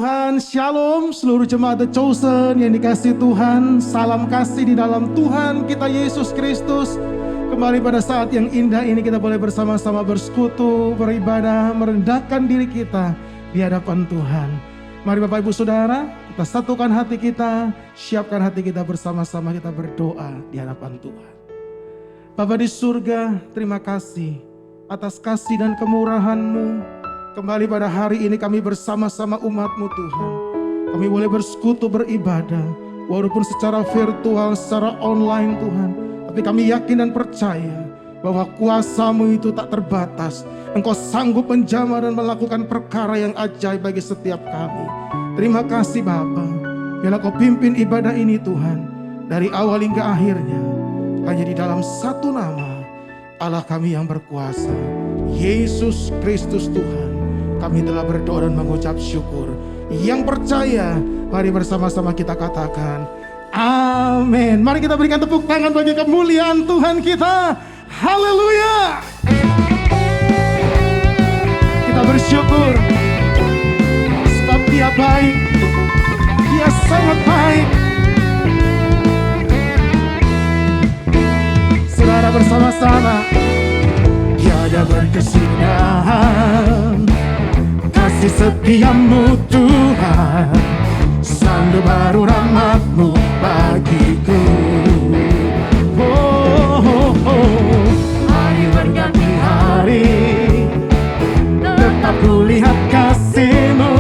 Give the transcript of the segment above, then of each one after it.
Tuhan, Shalom seluruh jemaat The Chosen yang dikasihi Tuhan. Salam kasih di dalam Tuhan kita Yesus Kristus. Kembali pada saat yang indah ini kita boleh bersama-sama bersekutu, beribadah, merendahkan diri kita di hadapan Tuhan. Mari Bapak Ibu Saudara, kita satukan hati kita, siapkan hati kita bersama-sama kita berdoa di hadapan Tuhan. Bapa di surga, terima kasih atas kasih dan kemurahan-Mu. Kembali pada hari ini kami bersama-sama umat-Mu Tuhan. Kami boleh bersekutu beribadah, walaupun secara virtual, secara online Tuhan. Tapi kami yakin dan percaya bahwa kuasa-Mu itu tak terbatas. Engkau sanggup menjamah dan melakukan perkara yang ajaib bagi setiap kami. Terima kasih Bapa. Biarlah Kau pimpin ibadah ini Tuhan, dari awal hingga akhirnya. Hanya di dalam satu nama, Allah kami yang berkuasa, Yesus Kristus Tuhan. Kami telah berdoa dan mengucap syukur. Yang percaya, mari bersama-sama kita katakan amin. Mari kita berikan tepuk tangan bagi kemuliaan Tuhan kita. Haleluya. Kita bersyukur sebab Dia baik, Dia sangat baik. Saudara bersama-sama, tiada berkesudahan kasih setia-Mu Tuhan, selalu baru rahmat-Mu bagiku. Hari berganti hari, tetap kulihat kasih-Mu,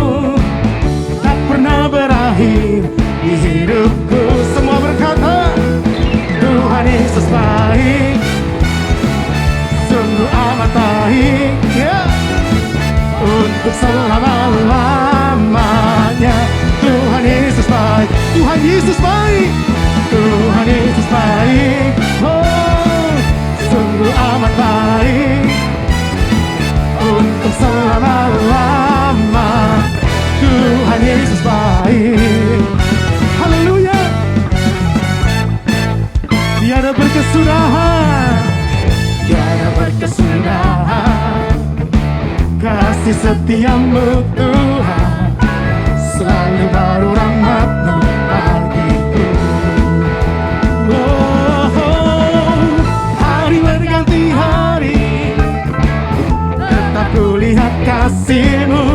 tak pernah berakhir di hidupku. Semua berkata, Tuhan Yesus baik, sungguh amat baik, untuk selama-lamanya. Tuhan Yesus baik, Tuhan Yesus baik, Tuhan Yesus baik, oh sungguh amat baik, untuk selama-lama. Tuhan Yesus baik, haleluya. Tiada berkesudahan, tiada berkesudahan kasih setia-Mu Tuhan, selalu baru rahmat-Mu bagiku. Hari berganti hari, tetap kulihat kasih-Mu,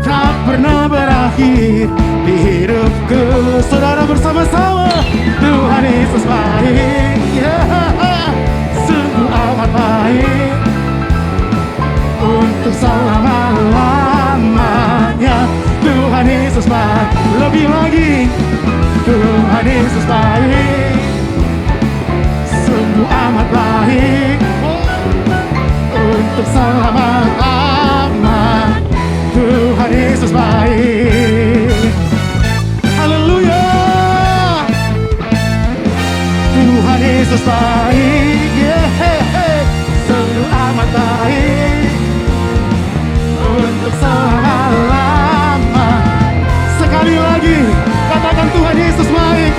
tak pernah berakhir di hidupku. Saudara bersama-sama, Tuhan Yesus baik, sungguh amat baik, untuk selama-lamanya. Tuhan Yesus baik, lebih lagi Tuhan Yesus baik, sungguh amat baik, untuk selama-lama. Tuhan Yesus baik, haleluya. Tuhan Yesus baik, sungguh amat baik, untuk selama-lama. Sekali lagi katakan Tuhan Yesus baik,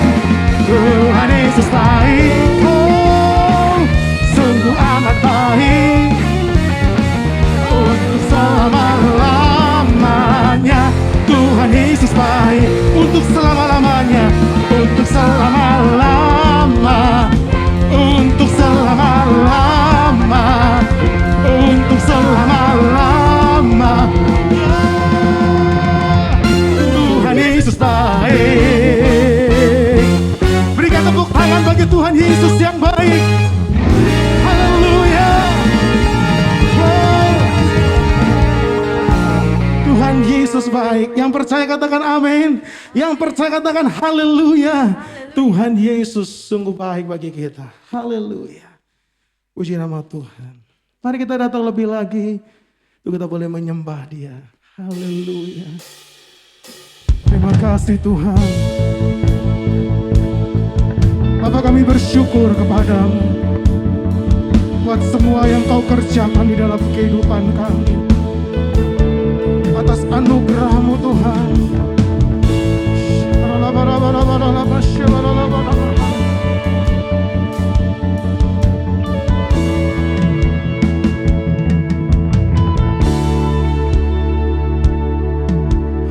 Tuhan Yesus baik, oh sungguh amat baik, untuk selama-lamanya. Tuhan Yesus baik, untuk selama-lamanya, untuk selama-lama, untuk selama-lama, untuk selama-lama. Tuhan Yesus baik. Berikan tepuk tangan bagi Tuhan Yesus yang baik. Haleluya. Tuhan Yesus baik. Yang percaya katakan amin. Yang percaya katakan haleluya. Tuhan Yesus sungguh baik bagi kita. Haleluya. Puji nama Tuhan. Mari kita datang lebih lagi, kita boleh menyembah Dia. Haleluya. Terima kasih Tuhan. Bapa, kami bersyukur kepadamu buat semua yang Kau kerjakan di dalam kehidupan kami. Atas anugerah-Mu Tuhan.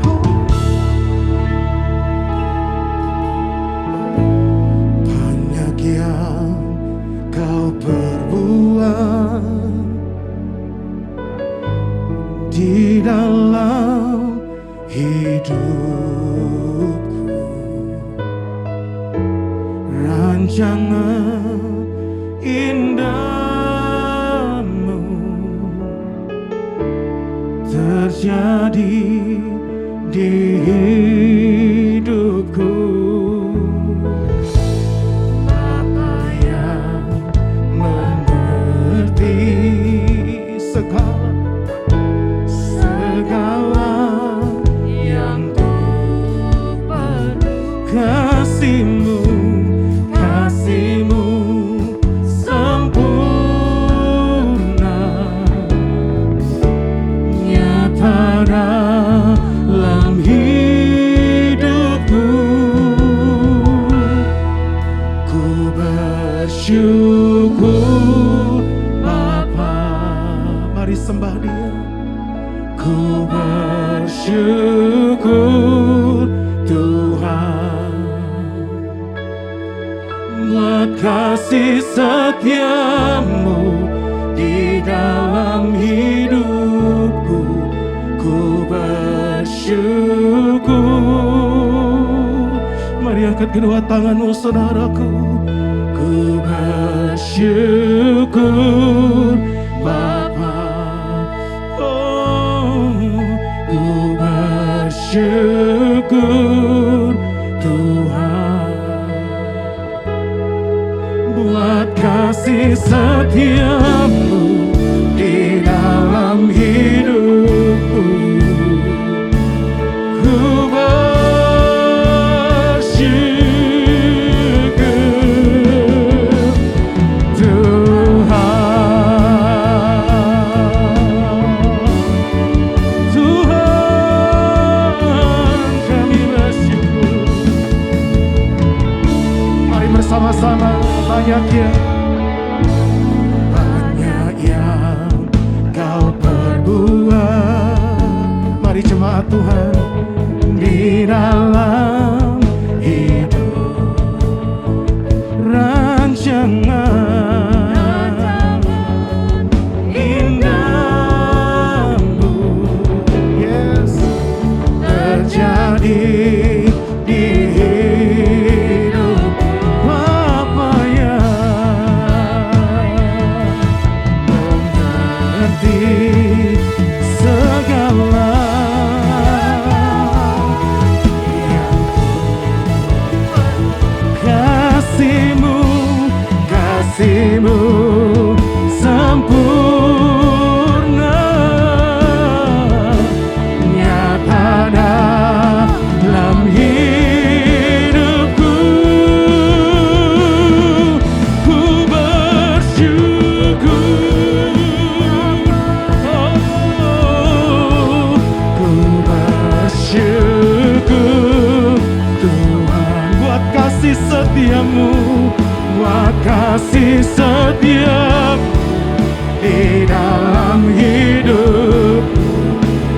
Oh berbuat di dalam hidupku. Rancangan indahmu terjadi di hidupku. Bapa yang mengerti segala yang ku perlu. Kasih-Mu sempurna, nyata dalam hidupku. Ku bersyukur Bapa, mari sembah Dia. Ku bersyukur Tuhan buat kasih setia-Mu di dalam hidupku. Ku bersyukur. Mari angkat kedua tanganmu saudaraku. Ku bersyukur Bapa. Ku bersyukur Tuhan buat kasih setia-Mu di dalam hidupku. Ku bersyukur Tuhan. Sama-sama banyak yang Kau perbuat. Mari jemaat Tuhan di dalam hidup. Rancangan indahmu, yes, terjadi di kasih-Mu sempurna, nyata dalam hidupku. Ku bersyukur, ku bersyukur Tuhan buat kasih setia-Mu, buat kasih setia di dalam hidup.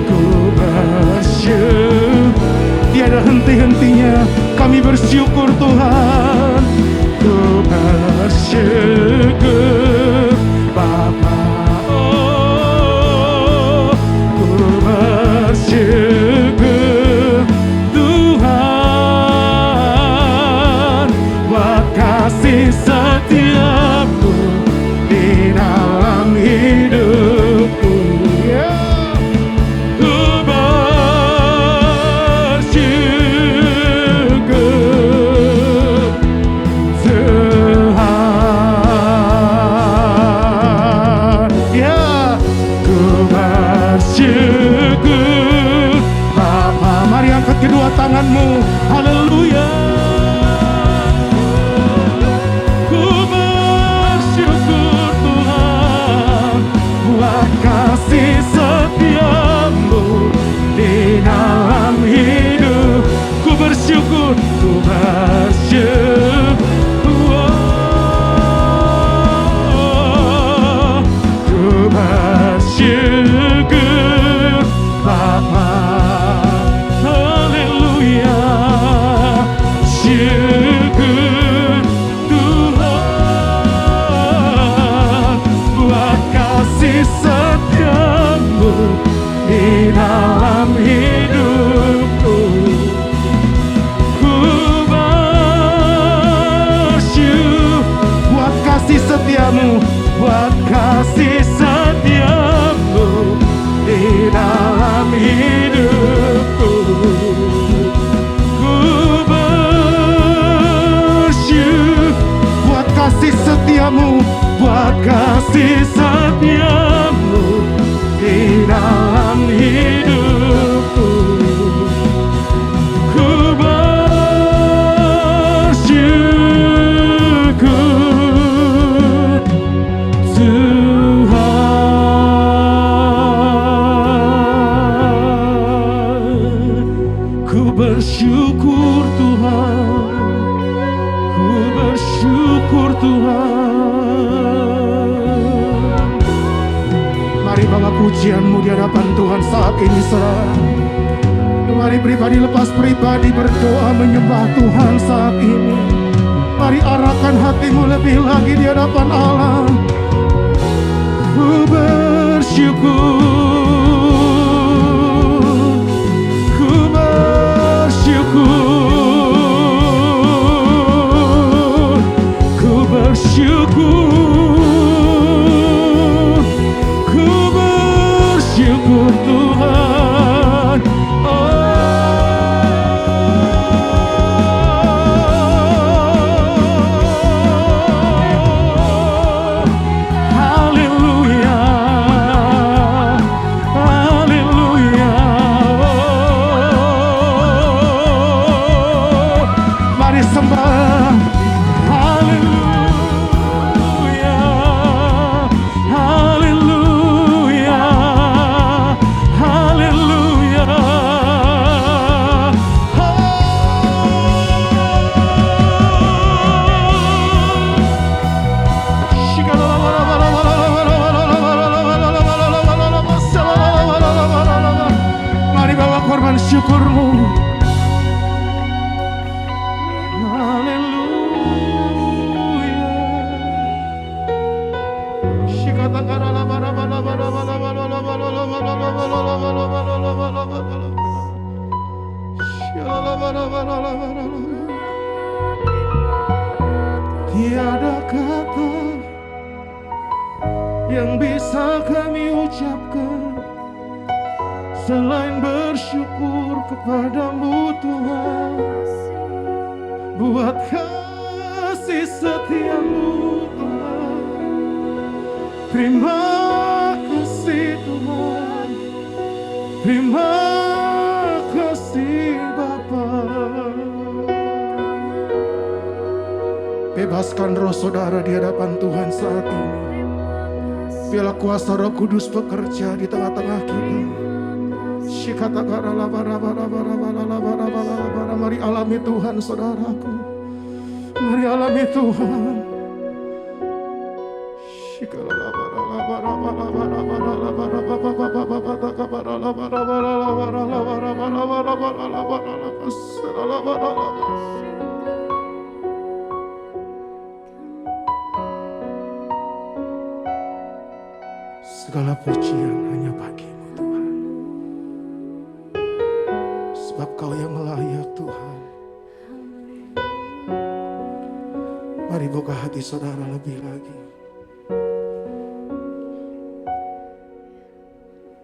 Ku bersyukur, tiada henti-hentinya kami bersyukur Tuhan. Ku bersyukur Bapa, oh, ku bersyukur Tuhan buat kasih setia-Mu di dalam hidupku. Ku bersyukur buat kasih setiamu di dalam hidupku. Ku bersyukur buat kasih setiamu, buat kasih setiamu di dalam hidupku. Ku bersyukur Tuhan, ku bersyukur Tuhan, ku bersyukur Tuhan. Mari bawa pujianmu di hadapan Tuhan saat ini, saudara. Mari pribadi lepas pribadi berdoa menyembah Tuhan saat ini. Mari arahkan hatimu lebih lagi di hadapan Allah. Ku bersyukur, ku bersyukur, ku bersyukur, ku bersyukur Tuhan. Syukurmu, haleluya. Tiada kata yang bisa kami ucapkan selain bersyukur kepadamu Tuhan, buat kasih setiamu Tuhan. Terima kasih Tuhan, terima kasih Bapa. Bebaskan roh saudara di hadapan Tuhan saat ini. Biarlah kuasa Roh Kudus bekerja di tengah-tengah kita. Mari alami Tuhan saudaraku, mari alami Tuhan. Segala pujian hanya bagimu Tuhan, sebab Kau yang layak Tuhan. Mari buka hati saudara lebih lagi.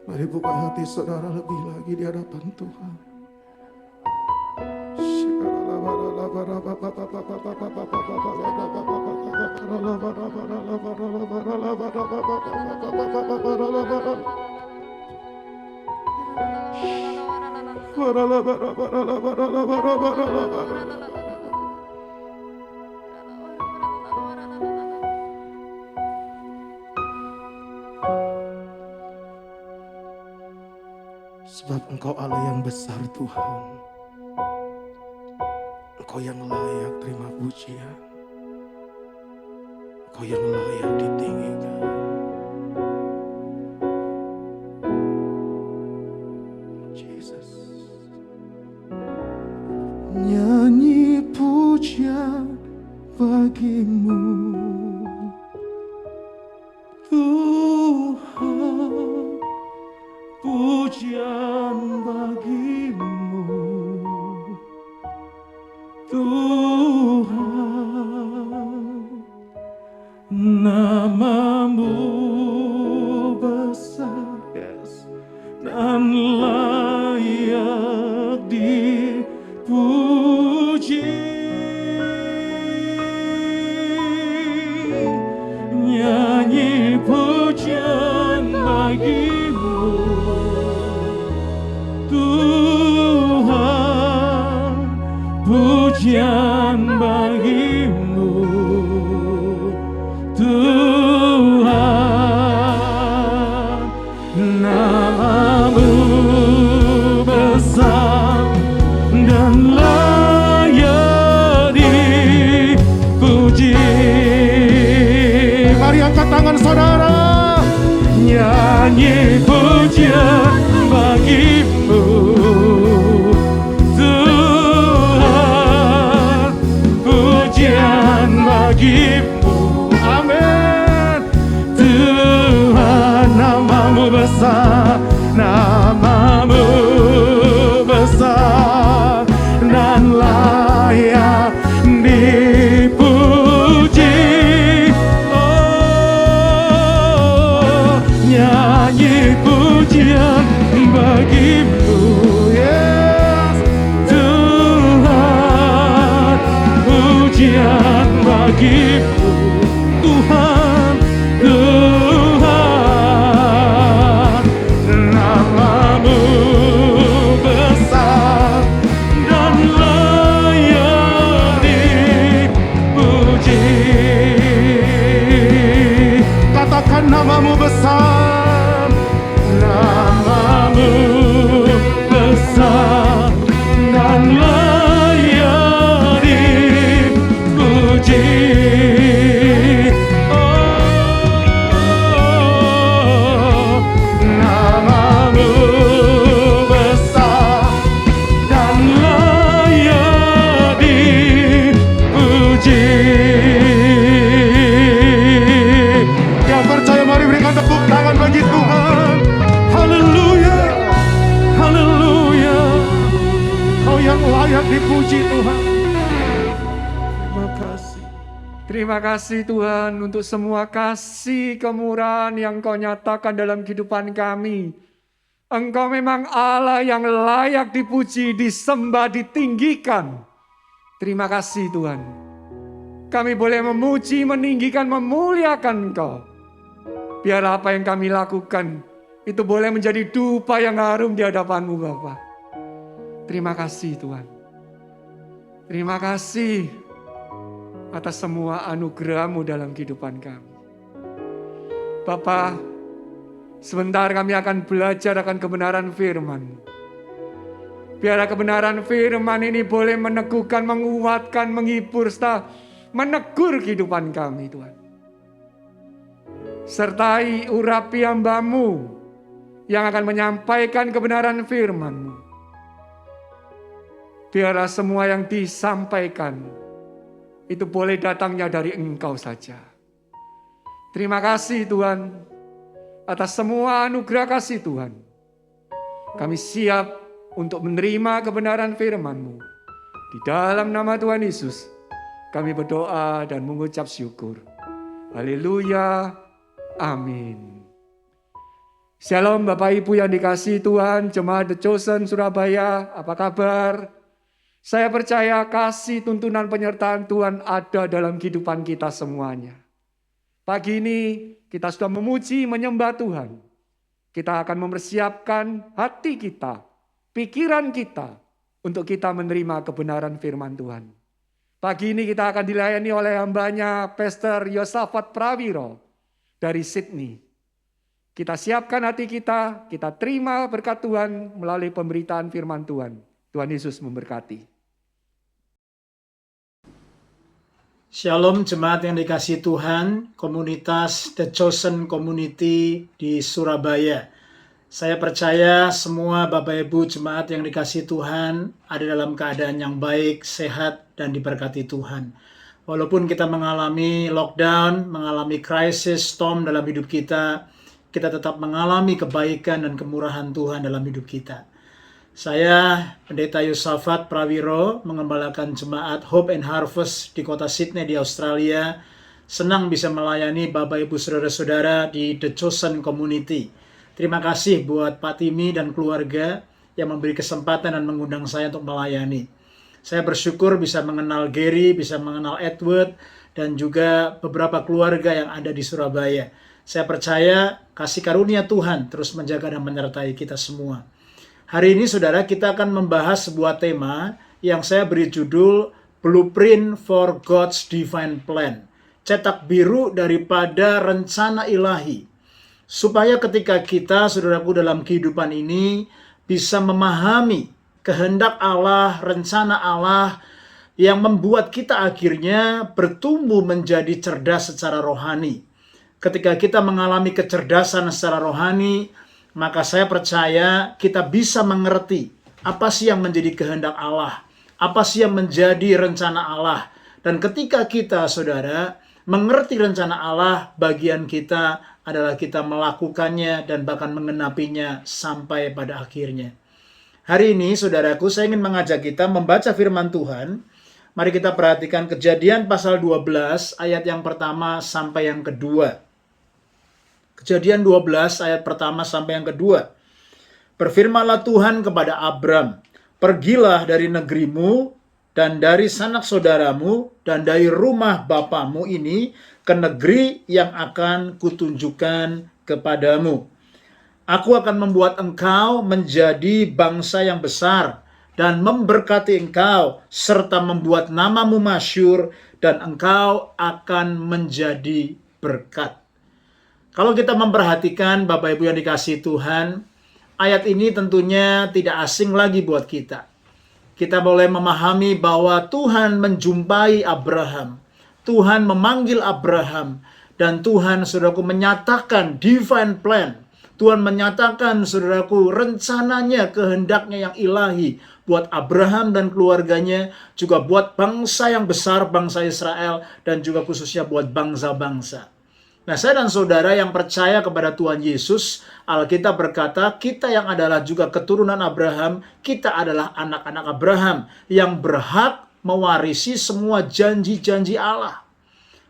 Mari buka hati saudara lebih lagi di hadapan Tuhan. Sebab Engkau Allah yang besar Tuhan, Engkau yang layak terima pujian, Engkau yang layak ditinggikan. Jesus. Nyanyi pujian bagimu Tuhan, pujian bagimu Tuhan, namamu bagimu, Tuhan, pujian bagimu, Tuhan. Namamu besar dan layak dipuji. Mari angkat tangan saudara, nyanyi pujian bagimu, Tuhan, pujian bagimu. Amin. Tuhan, namamu besar, namamu besar dan layak dipuji. Oh, nyanyi pujian bagimu, yes, Tuhan, pujian bagimu, Tuhan, Tuhan. Namamu besar dan layak dipuji. Katakan namamu besar, namamu besar dan layak dipuji. Oh, namamu besar dan layak dipuji. Yang percaya mari berikan tepuk tangan bagi Tuhan. Haleluya, haleluya. Kau yang layak dipuji Tuhan. Terima kasih. Terima kasih Tuhan untuk semua kasih kemurahan yang Kau nyatakan dalam kehidupan kami. Engkau memang Allah yang layak dipuji, disembah, ditinggikan. Terima kasih Tuhan. Kami boleh memuji, meninggikan, memuliakan Engkau. Biar apa yang kami lakukan itu boleh menjadi dupa yang harum di hadapan-Mu Bapa. Terima kasih Tuhan. Terima kasih atas semua anugerah-Mu dalam kehidupan kami. Bapa, sebentar kami akan belajar akan kebenaran firman-Mu. Biar kebenaran firman ini boleh meneguhkan, menguatkan, menghibur, serta menegur kehidupan kami Tuhan. Sertai urapi hamba-Mu yang akan menyampaikan kebenaran firman-Mu. Biarlah semua yang disampaikan itu boleh datangnya dari Engkau saja. Terima kasih Tuhan atas semua anugerah kasih Tuhan. Kami siap untuk menerima kebenaran firman-Mu. Di dalam nama Tuhan Yesus kami berdoa dan mengucap syukur. Haleluya. Amin. Shalom Bapak Ibu yang dikasihi Tuhan, Jemaat The Chosen Surabaya, apa kabar? Saya percaya kasih, tuntunan, penyertaan Tuhan ada dalam kehidupan kita semuanya. Pagi ini kita sudah memuji, menyembah Tuhan. Kita akan mempersiapkan hati kita, pikiran kita untuk kita menerima kebenaran firman Tuhan. Pagi ini kita akan dilayani oleh hambanya Pastor Yosafat Prawiro dari Sydney. Kita siapkan hati kita terima berkat Tuhan melalui pemberitaan firman Tuhan. Tuhan Yesus memberkati. Shalom jemaat yang dikasihi Tuhan, komunitas The Chosen Community di Surabaya. Saya percaya semua Bapak Ibu jemaat yang dikasihi Tuhan ada dalam keadaan yang baik, sehat, dan diberkati Tuhan. Walaupun kita mengalami lockdown, mengalami krisis, storm dalam hidup kita tetap mengalami kebaikan dan kemurahan Tuhan dalam hidup kita. Saya, Pendeta Yosafat Prawiro, mengembalakan jemaat Hope and Harvest di kota Sydney di Australia. Senang bisa melayani Bapak Ibu Saudara-saudara di The Chosen Community. Terima kasih buat Pak Timi dan keluarga yang memberi kesempatan dan mengundang saya untuk melayani. Saya bersyukur bisa mengenal Gary, bisa mengenal Edward, dan juga beberapa keluarga yang ada di Surabaya. Saya percaya kasih karunia Tuhan terus menjaga dan menyertai kita semua. Hari ini saudara, kita akan membahas sebuah tema yang saya beri judul Blueprint for God's Divine Plan. Cetak biru daripada rencana ilahi. Supaya ketika kita, saudaraku, dalam kehidupan ini bisa memahami kehendak Allah, rencana Allah yang membuat kita akhirnya bertumbuh menjadi cerdas secara rohani. Ketika kita mengalami kecerdasan secara rohani, maka saya percaya kita bisa mengerti apa sih yang menjadi kehendak Allah, apa sih yang menjadi rencana Allah. Dan ketika kita, saudara, mengerti rencana Allah, bagian kita adalah kita melakukannya dan bahkan mengenapinya sampai pada akhirnya. Hari ini, saudaraku, saya ingin mengajak kita membaca firman Tuhan. Mari kita perhatikan Kejadian pasal 12 ayat yang pertama sampai yang kedua. Kejadian 12 ayat pertama sampai yang kedua. Berfirmanlah Tuhan kepada Abram, pergilah dari negerimu dan dari sanak saudaramu dan dari rumah bapamu ini ke negeri yang akan kutunjukkan kepadamu. Aku akan membuat engkau menjadi bangsa yang besar dan memberkati engkau serta membuat namamu masyhur dan engkau akan menjadi berkat. Kalau kita memperhatikan Bapak Ibu yang dikasihi Tuhan, ayat ini tentunya tidak asing lagi buat kita. Kita boleh memahami bahwa Tuhan menjumpai Abraham. Tuhan memanggil Abraham. Dan Tuhan, saudaraku, menyatakan divine plan. Tuhan menyatakan, saudaraku, rencananya, kehendaknya yang ilahi buat Abraham dan keluarganya, juga buat bangsa yang besar, bangsa Israel, dan juga khususnya buat bangsa-bangsa. Nah, saya dan saudara yang percaya kepada Tuhan Yesus, Alkitab berkata, kita yang adalah juga keturunan Abraham, kita adalah anak-anak Abraham yang berhak mewarisi semua janji-janji Allah.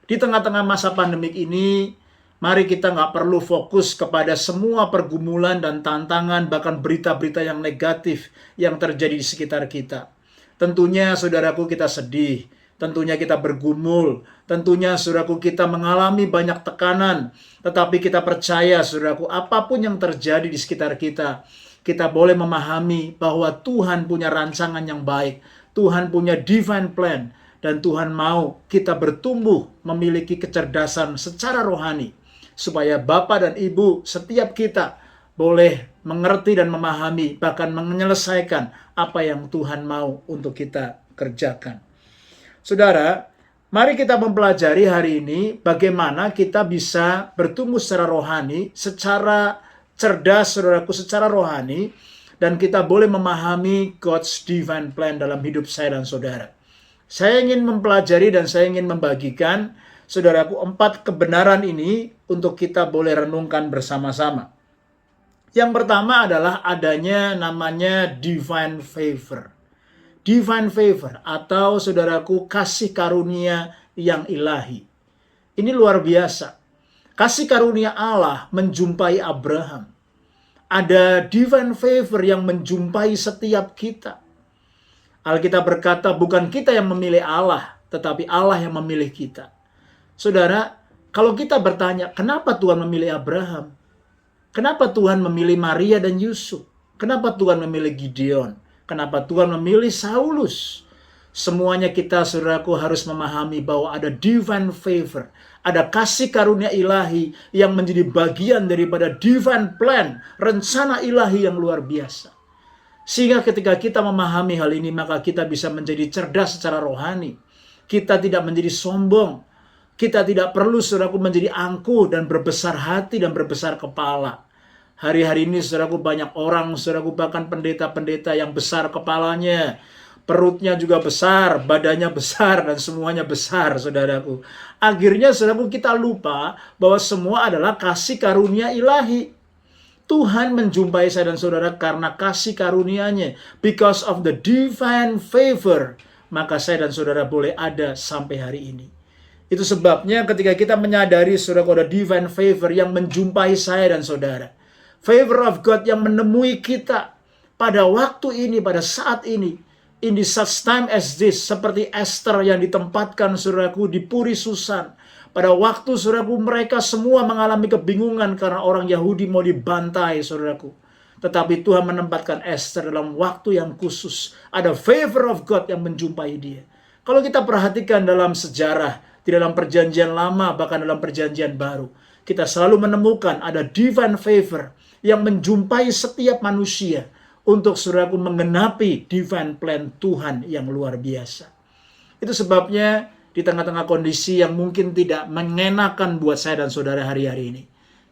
Di tengah-tengah masa pandemik ini, mari kita nggak perlu fokus kepada semua pergumulan dan tantangan, bahkan berita-berita yang negatif yang terjadi di sekitar kita. Tentunya, saudaraku, kita sedih. Tentunya kita bergumul. Tentunya, saudaraku, kita mengalami banyak tekanan. Tetapi kita percaya, saudaraku, apapun yang terjadi di sekitar kita, kita boleh memahami bahwa Tuhan punya rancangan yang baik. Tuhan punya divine plan. Dan Tuhan mau kita bertumbuh memiliki kecerdasan secara rohani. Supaya Bapak dan Ibu setiap kita boleh mengerti dan memahami, bahkan menyelesaikan apa yang Tuhan mau untuk kita kerjakan. Saudara, mari kita mempelajari hari ini bagaimana kita bisa bertumbuh secara rohani, secara cerdas, saudaraku, secara rohani, dan kita boleh memahami God's divine plan dalam hidup saya dan saudara. Saya ingin mempelajari dan saya ingin membagikan, saudaraku, 4 kebenaran ini untuk kita boleh renungkan bersama-sama. Yang pertama adalah adanya namanya divine favor. Divine favor atau, saudaraku, kasih karunia yang ilahi. Ini luar biasa. Kasih karunia Allah menjumpai Abraham. Ada divine favor yang menjumpai setiap kita. Alkitab berkata bukan kita yang memilih Allah, tetapi Allah yang memilih kita. Saudara, kalau kita bertanya, kenapa Tuhan memilih Abraham? Kenapa Tuhan memilih Maria dan Yusuf? Kenapa Tuhan memilih Gideon? Kenapa Tuhan memilih Saulus? Semuanya kita, saudaraku, harus memahami bahwa ada divine favor. Ada kasih karunia ilahi yang menjadi bagian daripada divine plan. Rencana ilahi yang luar biasa. Sehingga ketika kita memahami hal ini, maka kita bisa menjadi cerdas secara rohani. Kita tidak menjadi sombong. Kita tidak perlu, saudaraku, menjadi angkuh dan berbesar hati dan berbesar kepala. Hari-hari ini, saudaraku, banyak orang, saudaraku, bahkan pendeta-pendeta yang besar kepalanya. Perutnya juga besar, badannya besar, dan semuanya besar, saudaraku. Akhirnya, saudaraku, kita lupa bahwa semua adalah kasih karunia ilahi. Tuhan menjumpai saya dan saudara karena kasih karunia-Nya. Because of the divine favor, maka saya dan saudara boleh ada sampai hari ini. Itu sebabnya ketika kita menyadari, saudara, ada divine favor yang menjumpai saya dan saudara. Favor of God yang menemui kita pada waktu ini, pada saat ini. In this such time as this, seperti Esther yang ditempatkan, saudaraku, di Puri Susan. Pada waktu saudaraku mereka semua mengalami kebingungan karena orang Yahudi mau dibantai saudaraku. Tetapi Tuhan menempatkan Esther dalam waktu yang khusus. Ada favor of God yang menjumpai dia. Kalau kita perhatikan dalam sejarah, di dalam perjanjian lama bahkan dalam perjanjian baru, kita selalu menemukan ada divine favor yang menjumpai setiap manusia untuk saudaraku menggenapi divine plan Tuhan yang luar biasa. Itu sebabnya di tengah-tengah kondisi yang mungkin tidak mengenakan buat saya dan saudara hari-hari ini,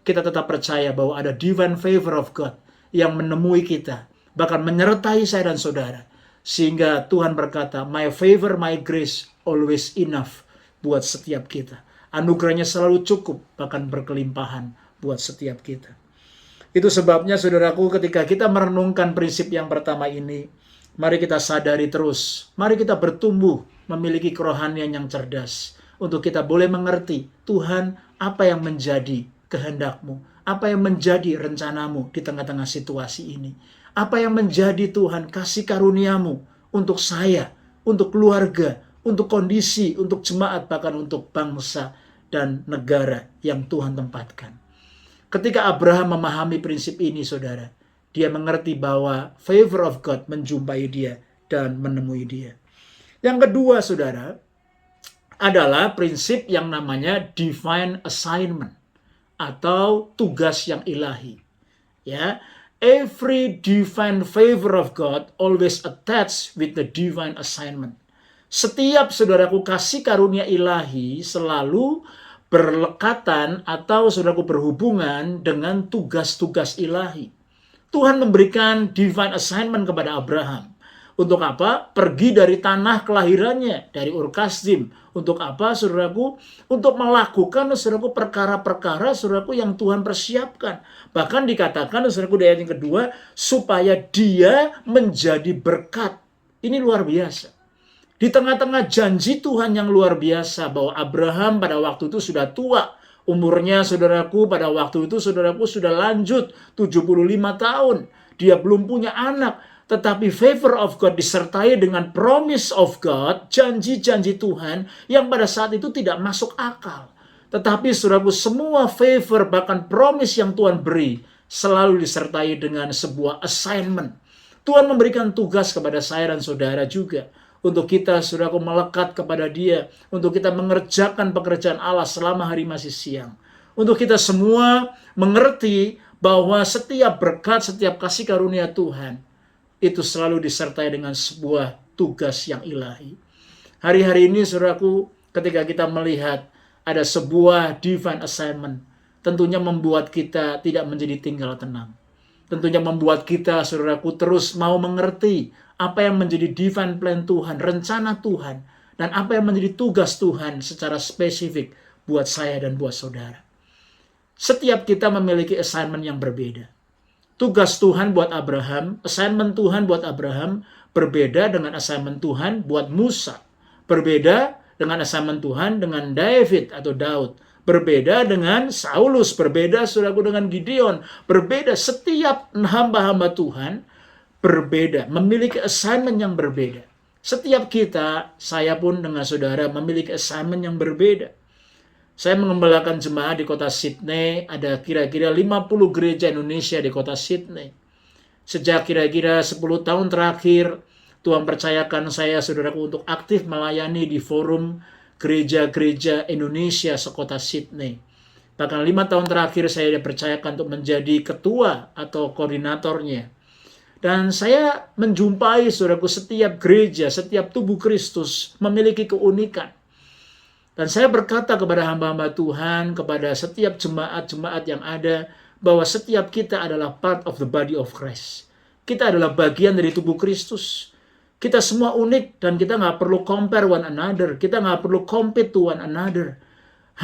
kita tetap percaya bahwa ada divine favor of God yang menemui kita, bahkan menyertai saya dan saudara. Sehingga Tuhan berkata, my favor, my grace always enough buat setiap kita. Anugerahnya selalu cukup, bahkan berkelimpahan buat setiap kita. Itu sebabnya saudaraku, ketika kita merenungkan prinsip yang pertama ini, mari kita sadari terus, mari kita bertumbuh memiliki kerohanian yang cerdas, untuk kita boleh mengerti, Tuhan, apa yang menjadi kehendak-Mu, apa yang menjadi rencanamu di tengah-tengah situasi ini, apa yang menjadi Tuhan kasih karunia-Mu untuk saya, untuk keluarga, untuk kondisi, untuk jemaat, bahkan untuk bangsa dan negara yang Tuhan tempatkan. Ketika Abraham memahami prinsip ini, saudara, dia mengerti bahwa favor of God menjumpai dia dan menemui dia. Yang kedua, saudara, adalah prinsip yang namanya divine assignment atau tugas yang ilahi. Ya, every divine favor of God always attached with the divine assignment. Setiap saudaraku kasih karunia ilahi selalu berlekatan atau saudaraku berhubungan dengan tugas-tugas ilahi. Tuhan memberikan divine assignment kepada Abraham. Untuk apa? Pergi dari tanah kelahirannya, dari Ur Kasdim. Untuk apa, saudaraku? Untuk melakukan, saudaraku, perkara-perkara, saudaraku, yang Tuhan persiapkan. Bahkan dikatakan, saudaraku, di ayat yang kedua, supaya dia menjadi berkat. Ini luar biasa. Di tengah-tengah janji Tuhan yang luar biasa, bahwa Abraham pada waktu itu sudah tua. Umurnya, saudaraku, pada waktu itu, saudaraku, sudah lanjut 75 tahun. Dia belum punya anak. Tetapi favor of God disertai dengan promise of God, janji-janji Tuhan yang pada saat itu tidak masuk akal. Tetapi saudaraku, semua favor bahkan promise yang Tuhan beri selalu disertai dengan sebuah assignment. Tuhan memberikan tugas kepada saya dan saudara juga. Untuk kita, saudaraku, melekat kepada Dia. Untuk kita mengerjakan pekerjaan Allah selama hari masih siang. Untuk kita semua mengerti bahwa setiap berkat, setiap kasih karunia Tuhan, itu selalu disertai dengan sebuah tugas yang ilahi. Hari-hari ini, saudaraku, ketika kita melihat ada sebuah divine assignment, tentunya membuat kita tidak menjadi tinggal tenang. Tentunya membuat kita, saudaraku, terus mau mengerti apa yang menjadi divine plan Tuhan, rencana Tuhan, dan apa yang menjadi tugas Tuhan secara spesifik buat saya dan buat saudara. Setiap kita memiliki assignment yang berbeda. Tugas Tuhan buat Abraham, assignment Tuhan buat Abraham berbeda dengan assignment Tuhan buat Musa. Berbeda dengan assignment Tuhan dengan David atau Daud. Berbeda dengan Saulus, berbeda saudaraku dengan Gideon. Berbeda, setiap hamba-hamba Tuhan berbeda, memiliki assignment yang berbeda. Setiap kita, saya pun dengan saudara memiliki assignment yang berbeda. Saya mengembalakan jemaat di kota Sydney, ada kira-kira 50 gereja Indonesia di kota Sydney. Sejak kira-kira 10 tahun terakhir, Tuhan percayakan saya, saudaraku, untuk aktif melayani di forum gereja-gereja Indonesia sekota Sydney. Bahkan 5 tahun terakhir saya dipercayakan untuk menjadi ketua atau koordinatornya. Dan saya menjumpai, saudaraku, setiap gereja, setiap tubuh Kristus memiliki keunikan. Dan saya berkata kepada hamba-hamba Tuhan, kepada setiap jemaat-jemaat yang ada, bahwa setiap kita adalah part of the body of Christ. Kita adalah bagian dari tubuh Kristus. Kita semua unik dan kita nggak perlu compare one another. Kita nggak perlu compete to one another.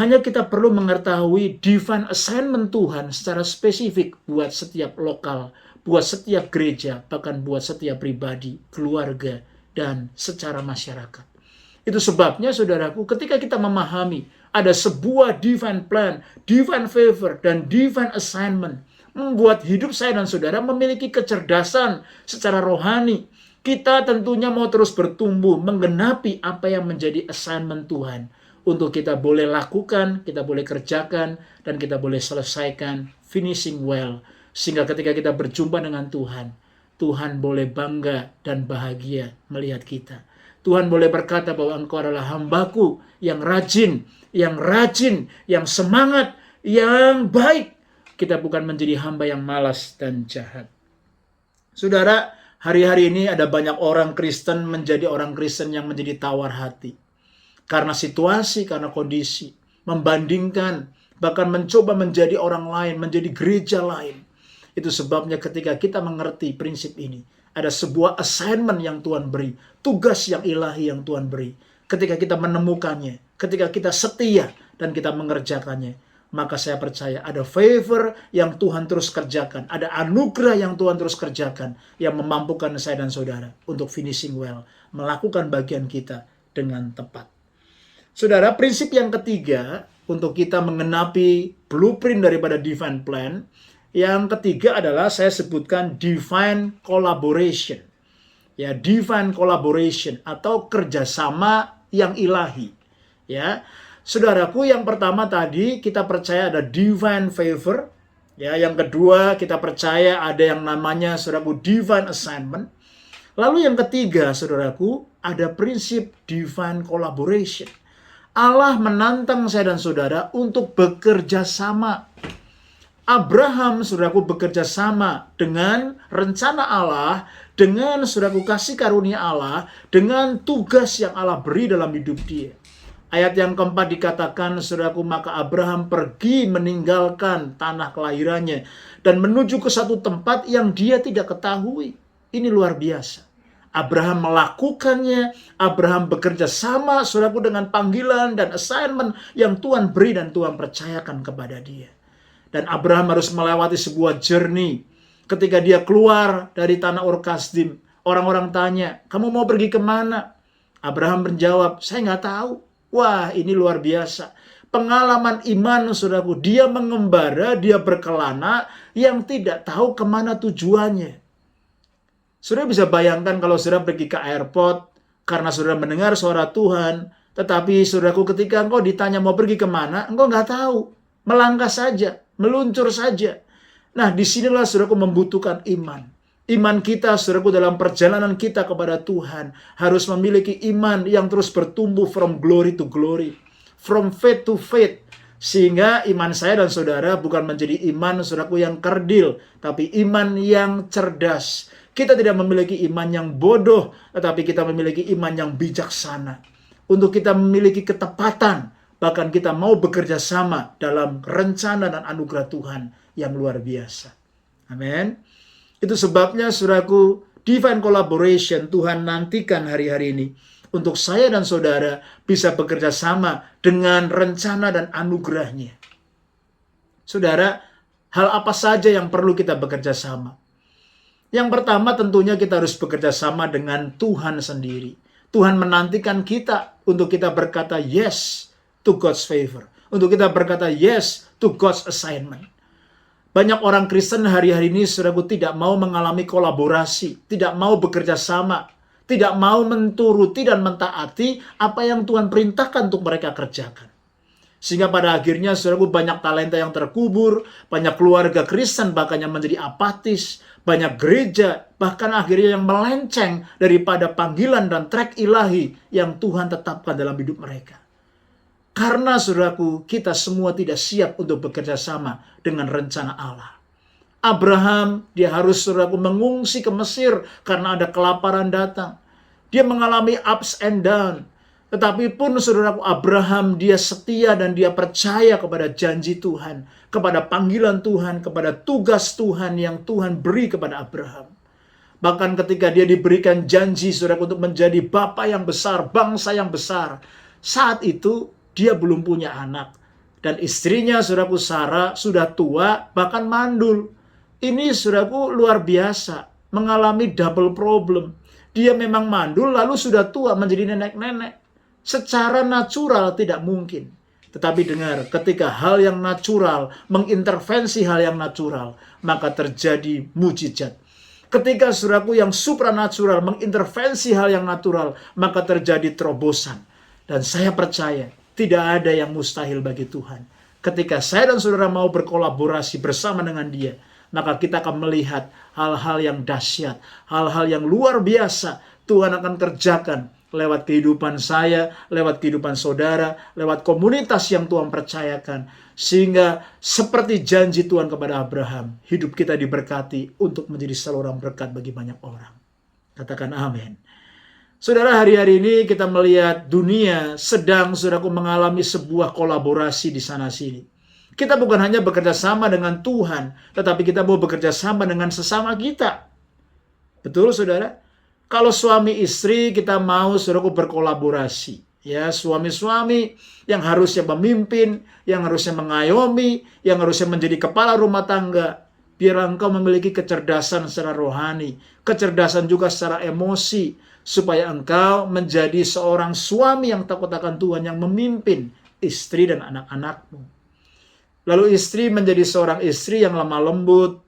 Hanya kita perlu mengetahui divine assignment Tuhan secara spesifik buat setiap lokal, buat setiap gereja, bahkan buat setiap pribadi, keluarga, dan secara masyarakat. Itu sebabnya, saudaraku, ketika kita memahami ada sebuah divine plan, divine favor, dan divine assignment, membuat hidup saya dan saudara memiliki kecerdasan secara rohani. Kita tentunya mau terus bertumbuh, menggenapi apa yang menjadi assignment Tuhan untuk kita boleh lakukan, kita boleh kerjakan, dan kita boleh selesaikan, finishing well. Sehingga ketika kita berjumpa dengan Tuhan, Tuhan boleh bangga dan bahagia melihat kita. Tuhan boleh berkata bahwa engkau adalah hambaku yang rajin, yang semangat, yang baik. Kita bukan menjadi hamba yang malas dan jahat. Saudara, hari-hari ini ada banyak orang Kristen menjadi orang Kristen yang menjadi tawar hati. Karena situasi, karena kondisi. Membandingkan, bahkan mencoba menjadi orang lain, menjadi gereja lain. Itu sebabnya ketika kita mengerti prinsip ini, ada sebuah assignment yang Tuhan beri, tugas yang ilahi yang Tuhan beri. Ketika kita menemukannya, ketika kita setia dan kita mengerjakannya, maka saya percaya ada favor yang Tuhan terus kerjakan, ada anugerah yang Tuhan terus kerjakan, yang memampukan saya dan saudara untuk finishing well, melakukan bagian kita dengan tepat. Saudara, prinsip yang ketiga untuk kita mengenapi blueprint daripada divine plan, yang ketiga adalah saya sebutkan divine collaboration. Ya, divine collaboration atau kerjasama yang ilahi. Ya, saudaraku, yang pertama tadi kita percaya ada divine favor. Ya, yang kedua kita percaya ada yang namanya saudaraku divine assignment. Lalu yang ketiga saudaraku ada prinsip divine collaboration. Allah menantang saya dan saudara untuk bekerja sama. Abraham, saudaraku, bekerja sama dengan rencana Allah, dengan saudaraku kasih karunia Allah, dengan tugas yang Allah beri dalam hidup dia. Ayat yang keempat dikatakan, saudaraku, maka Abraham pergi meninggalkan tanah kelahirannya dan menuju ke satu tempat yang dia tidak ketahui. Ini luar biasa. Abraham melakukannya, Abraham bekerja sama, saudaraku, dengan panggilan dan assignment yang Tuhan beri dan Tuhan percayakan kepada dia. Dan Abraham harus melewati sebuah journey. Ketika dia keluar dari tanah Ur Kasdim, orang-orang tanya, kamu mau pergi kemana? Abraham menjawab, saya nggak tahu. Wah, ini luar biasa. Pengalaman iman, saudaraku, dia mengembara, dia berkelana, yang tidak tahu kemana tujuannya. Saudara bisa bayangkan kalau saudara pergi ke airport, karena saudara mendengar suara Tuhan, tetapi saudaraku ketika engkau ditanya mau pergi kemana, engkau nggak tahu. Melangkah saja, meluncur saja. Nah, disinilah saudaraku membutuhkan iman. Iman kita, saudaraku, dalam perjalanan kita kepada Tuhan harus memiliki iman yang terus bertumbuh from glory to glory, from faith to faith. Sehingga iman saya dan saudara bukan menjadi iman, saudaraku, yang kerdil, tapi iman yang cerdas. Kita tidak memiliki iman yang bodoh, tetapi kita memiliki iman yang bijaksana. Untuk kita memiliki ketepatan, bahkan kita mau bekerja sama dalam rencana dan anugerah Tuhan yang luar biasa. Amin. Itu sebabnya, saudaraku, divine collaboration Tuhan nantikan hari-hari ini untuk saya dan saudara bisa bekerja sama dengan rencana dan anugerahnya. Saudara, hal apa saja yang perlu kita bekerja sama? Yang pertama tentunya kita harus bekerja sama dengan Tuhan sendiri. Tuhan menantikan kita untuk kita berkata yes to God's favor. Untuk kita berkata yes to God's assignment. Banyak orang Kristen hari-hari ini, saudaraku, tidak mau mengalami kolaborasi, tidak mau bekerja sama, tidak mau menturuti dan mentaati apa yang Tuhan perintahkan untuk mereka kerjakan. Sehingga pada akhirnya, saudaraku, banyak talenta yang terkubur, banyak keluarga Kristen bahkan yang menjadi apatis, banyak gereja bahkan akhirnya yang melenceng daripada panggilan dan track ilahi yang Tuhan tetapkan dalam hidup mereka. Karena, saudaraku, kita semua tidak siap untuk bekerja sama dengan rencana Allah. Abraham, dia harus, saudaraku, mengungsi ke Mesir karena ada kelaparan datang. Dia mengalami ups and down. Tetapi pun, saudaraku, Abraham, dia setia dan dia percaya kepada janji Tuhan, kepada panggilan Tuhan, kepada tugas Tuhan yang Tuhan beri kepada Abraham. Bahkan ketika dia diberikan janji, saudaraku, untuk menjadi bapa yang besar, bangsa yang besar, saat itu dia belum punya anak. Dan istrinya, saudaraku, Sarah, sudah tua, bahkan mandul. Ini, saudaraku, luar biasa. Mengalami double problem. Dia memang mandul, lalu sudah tua, menjadi nenek-nenek. Secara natural tidak mungkin. Tetapi dengar, ketika hal yang natural mengintervensi hal yang natural, maka terjadi mujizat. Ketika, saudaraku, yang supranatural mengintervensi hal yang natural, maka terjadi terobosan. Dan saya percaya, Tidak ada yang mustahil bagi Tuhan. Ketika saya dan saudara mau berkolaborasi bersama dengan Dia, maka kita akan melihat hal-hal yang dahsyat, hal-hal yang luar biasa Tuhan akan kerjakan lewat kehidupan saya, lewat kehidupan saudara, lewat komunitas yang Tuhan percayakan. Sehingga seperti janji Tuhan kepada Abraham, hidup kita diberkati untuk menjadi saluran berkat bagi banyak orang. Katakan amin. Saudara, hari-hari ini kita melihat dunia sedang, saudaraku, mengalami sebuah kolaborasi di sana-sini. Kita bukan hanya bekerja sama dengan Tuhan, tetapi kita mau bekerja sama dengan sesama kita. Betul, saudara? Kalau suami istri, kita mau, saudaraku, berkolaborasi. Ya, suami-suami yang harusnya memimpin, yang harusnya mengayomi, yang harusnya menjadi kepala rumah tangga. Biar engkau memiliki kecerdasan secara rohani, kecerdasan juga secara emosi, supaya engkau menjadi seorang suami yang takut akan Tuhan, yang memimpin istri dan anak-anakmu. Lalu istri menjadi seorang istri yang lemah lembut,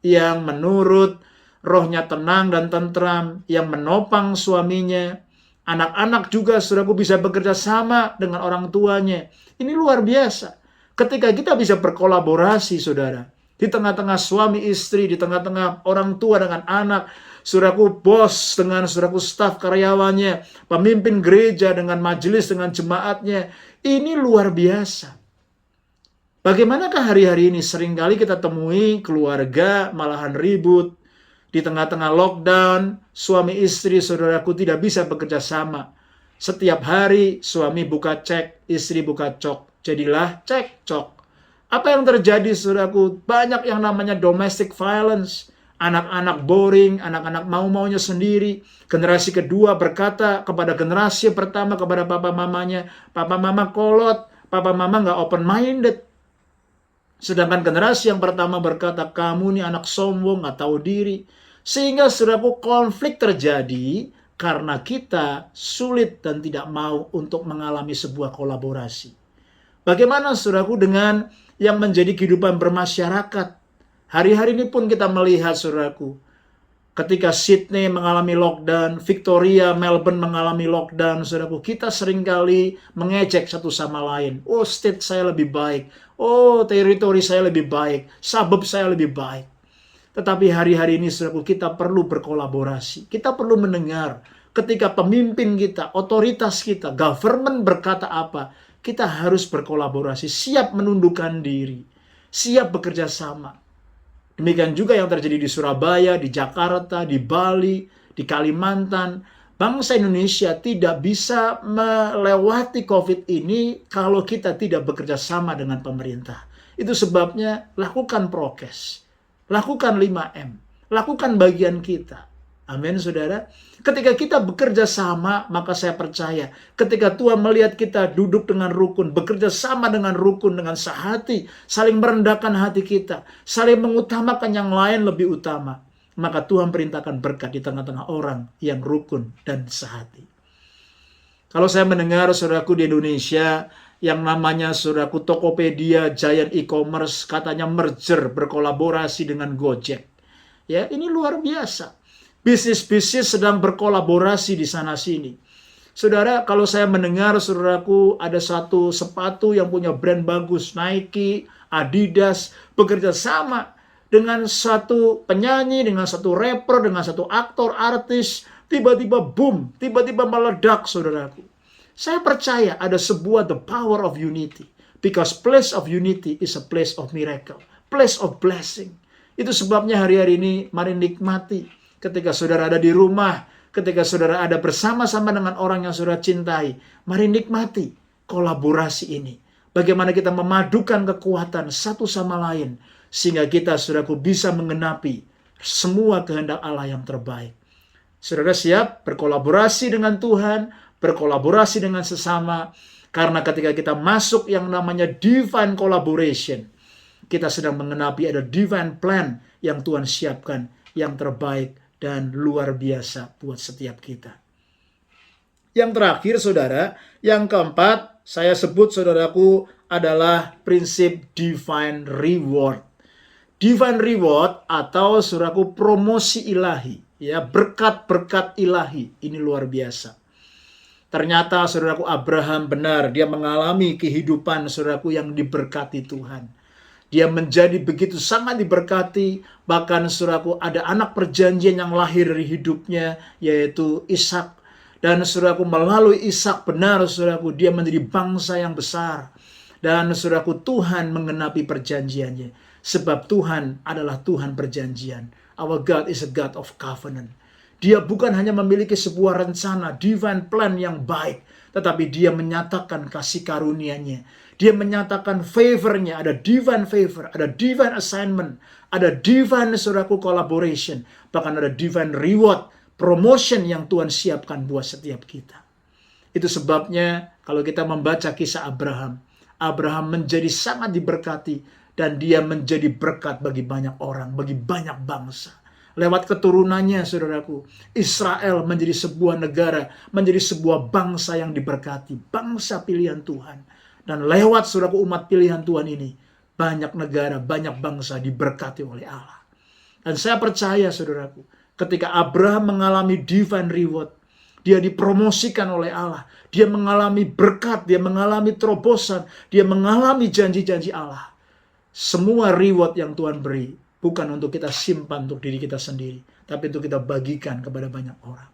yang menurut, rohnya tenang dan tentram, yang menopang suaminya. Anak-anak juga, saudaraku, bisa bekerja sama dengan orang tuanya. Ini luar biasa. Ketika kita bisa berkolaborasi, saudara, di tengah-tengah suami istri, di tengah-tengah orang tua dengan anak, saudaraku bos dengan saudaraku staf karyawannya, pemimpin gereja dengan majelis, dengan jemaatnya. Ini luar biasa. Bagaimanakah hari-hari ini? Seringkali kita temui keluarga malahan ribut. Di tengah-tengah lockdown, suami istri, saudaraku, tidak bisa bekerja sama. Setiap hari suami buka cek, istri buka cok. Jadilah cek cok. Apa yang terjadi, saudaraku? Banyak yang namanya domestic violence. Anak-anak boring, anak-anak mau-maunya sendiri. Generasi kedua berkata kepada generasi pertama, kepada papa mamanya, papa mama kolot, papa mama nggak open-minded. Sedangkan generasi yang pertama berkata, kamu nih anak sombong, nggak tahu diri. Sehingga, saudaraku, konflik terjadi karena kita sulit dan tidak mau untuk mengalami sebuah kolaborasi. Bagaimana, saudaraku, dengan yang menjadi kehidupan bermasyarakat? Hari-hari ini pun kita melihat, saudaraku, ketika Sydney mengalami lockdown, Victoria, Melbourne mengalami lockdown, saudaraku, kita seringkali mengejek satu sama lain. Oh, state saya lebih baik. Oh, teritori saya lebih baik. Suburb saya lebih baik. Tetapi hari-hari ini, saudaraku, kita perlu berkolaborasi. Kita perlu mendengar ketika pemimpin kita, otoritas kita, government berkata apa, kita harus berkolaborasi, siap menundukkan diri, siap bekerja sama. Demikian juga yang terjadi di Surabaya, di Jakarta, di Bali, di Kalimantan. Bangsa Indonesia tidak bisa melewati COVID ini kalau kita tidak bekerja sama dengan pemerintah. Itu sebabnya lakukan prokes. Lakukan 5M. Lakukan bagian kita. Amin, saudara. Ketika kita bekerja sama, maka saya percaya ketika Tuhan melihat kita duduk dengan rukun, bekerja sama dengan rukun, dengan sehati, saling merendahkan hati kita, saling mengutamakan yang lain lebih utama, maka Tuhan perintahkan berkat di tengah-tengah orang yang rukun dan sehati. Kalau saya mendengar, saudaraku, di Indonesia, yang namanya, saudaraku, Tokopedia, Giant e-commerce, katanya merger, berkolaborasi dengan Gojek. Ya, ini luar biasa. Bisnis-bisnis sedang berkolaborasi di sana-sini. Saudara, kalau saya mendengar, saudaraku, ada satu sepatu yang punya brand bagus, Nike, Adidas, bekerja sama dengan satu penyanyi, dengan satu rapper, dengan satu aktor, artis, tiba-tiba boom, tiba-tiba meledak, saudaraku. Saya percaya ada sebuah the power of unity. Because place of unity is a place of miracle. Place of blessing. Itu sebabnya hari-hari ini mari nikmati. Ketika saudara ada di rumah, ketika saudara ada bersama-sama dengan orang yang saudara cintai, mari nikmati kolaborasi ini. Bagaimana kita memadukan kekuatan satu sama lain. Sehingga kita, saudaraku, bisa mengenapi semua kehendak Allah yang terbaik. Saudara siap berkolaborasi dengan Tuhan, berkolaborasi dengan sesama, karena ketika kita masuk yang namanya divine collaboration, kita sedang mengenapi ada divine plan yang Tuhan siapkan, yang terbaik dan luar biasa buat setiap kita. Yang terakhir, saudara, yang keempat, saya sebut, saudaraku, adalah prinsip divine reward. Divine reward atau, saudaraku, promosi ilahi, ya, berkat-berkat ilahi, ini luar biasa. Ternyata saudaraku Abraham benar, dia mengalami kehidupan saudaraku yang diberkati Tuhan. Dia menjadi begitu sangat diberkati, bahkan saudaraku ada anak perjanjian yang lahir dari hidupnya, yaitu Ishak. Dan saudaraku melalui Ishak benar saudaraku, dia menjadi bangsa yang besar. Dan saudaraku Tuhan mengenapi perjanjiannya. Sebab Tuhan adalah Tuhan perjanjian. Our God is a God of covenant. Dia bukan hanya memiliki sebuah rencana, divine plan yang baik, tetapi dia menyatakan kasih karunia-Nya. Dia menyatakan favor-Nya, ada divine favor, ada divine assignment, ada divine saudaraku collaboration, bahkan ada divine reward, promotion yang Tuhan siapkan buat setiap kita. Itu sebabnya kalau kita membaca kisah Abraham, Abraham menjadi sangat diberkati dan dia menjadi berkat bagi banyak orang, bagi banyak bangsa. Lewat keturunannya, saudaraku, Israel menjadi sebuah negara, menjadi sebuah bangsa yang diberkati, bangsa pilihan Tuhan. Dan lewat saudaraku umat pilihan Tuhan ini, banyak negara, banyak bangsa diberkati oleh Allah. Dan saya percaya, saudaraku, ketika Abraham mengalami divine reward, dia dipromosikan oleh Allah, dia mengalami berkat, dia mengalami terobosan, dia mengalami janji-janji Allah. Semua reward yang Tuhan beri, bukan untuk kita simpan untuk diri kita sendiri, tapi untuk kita bagikan kepada banyak orang.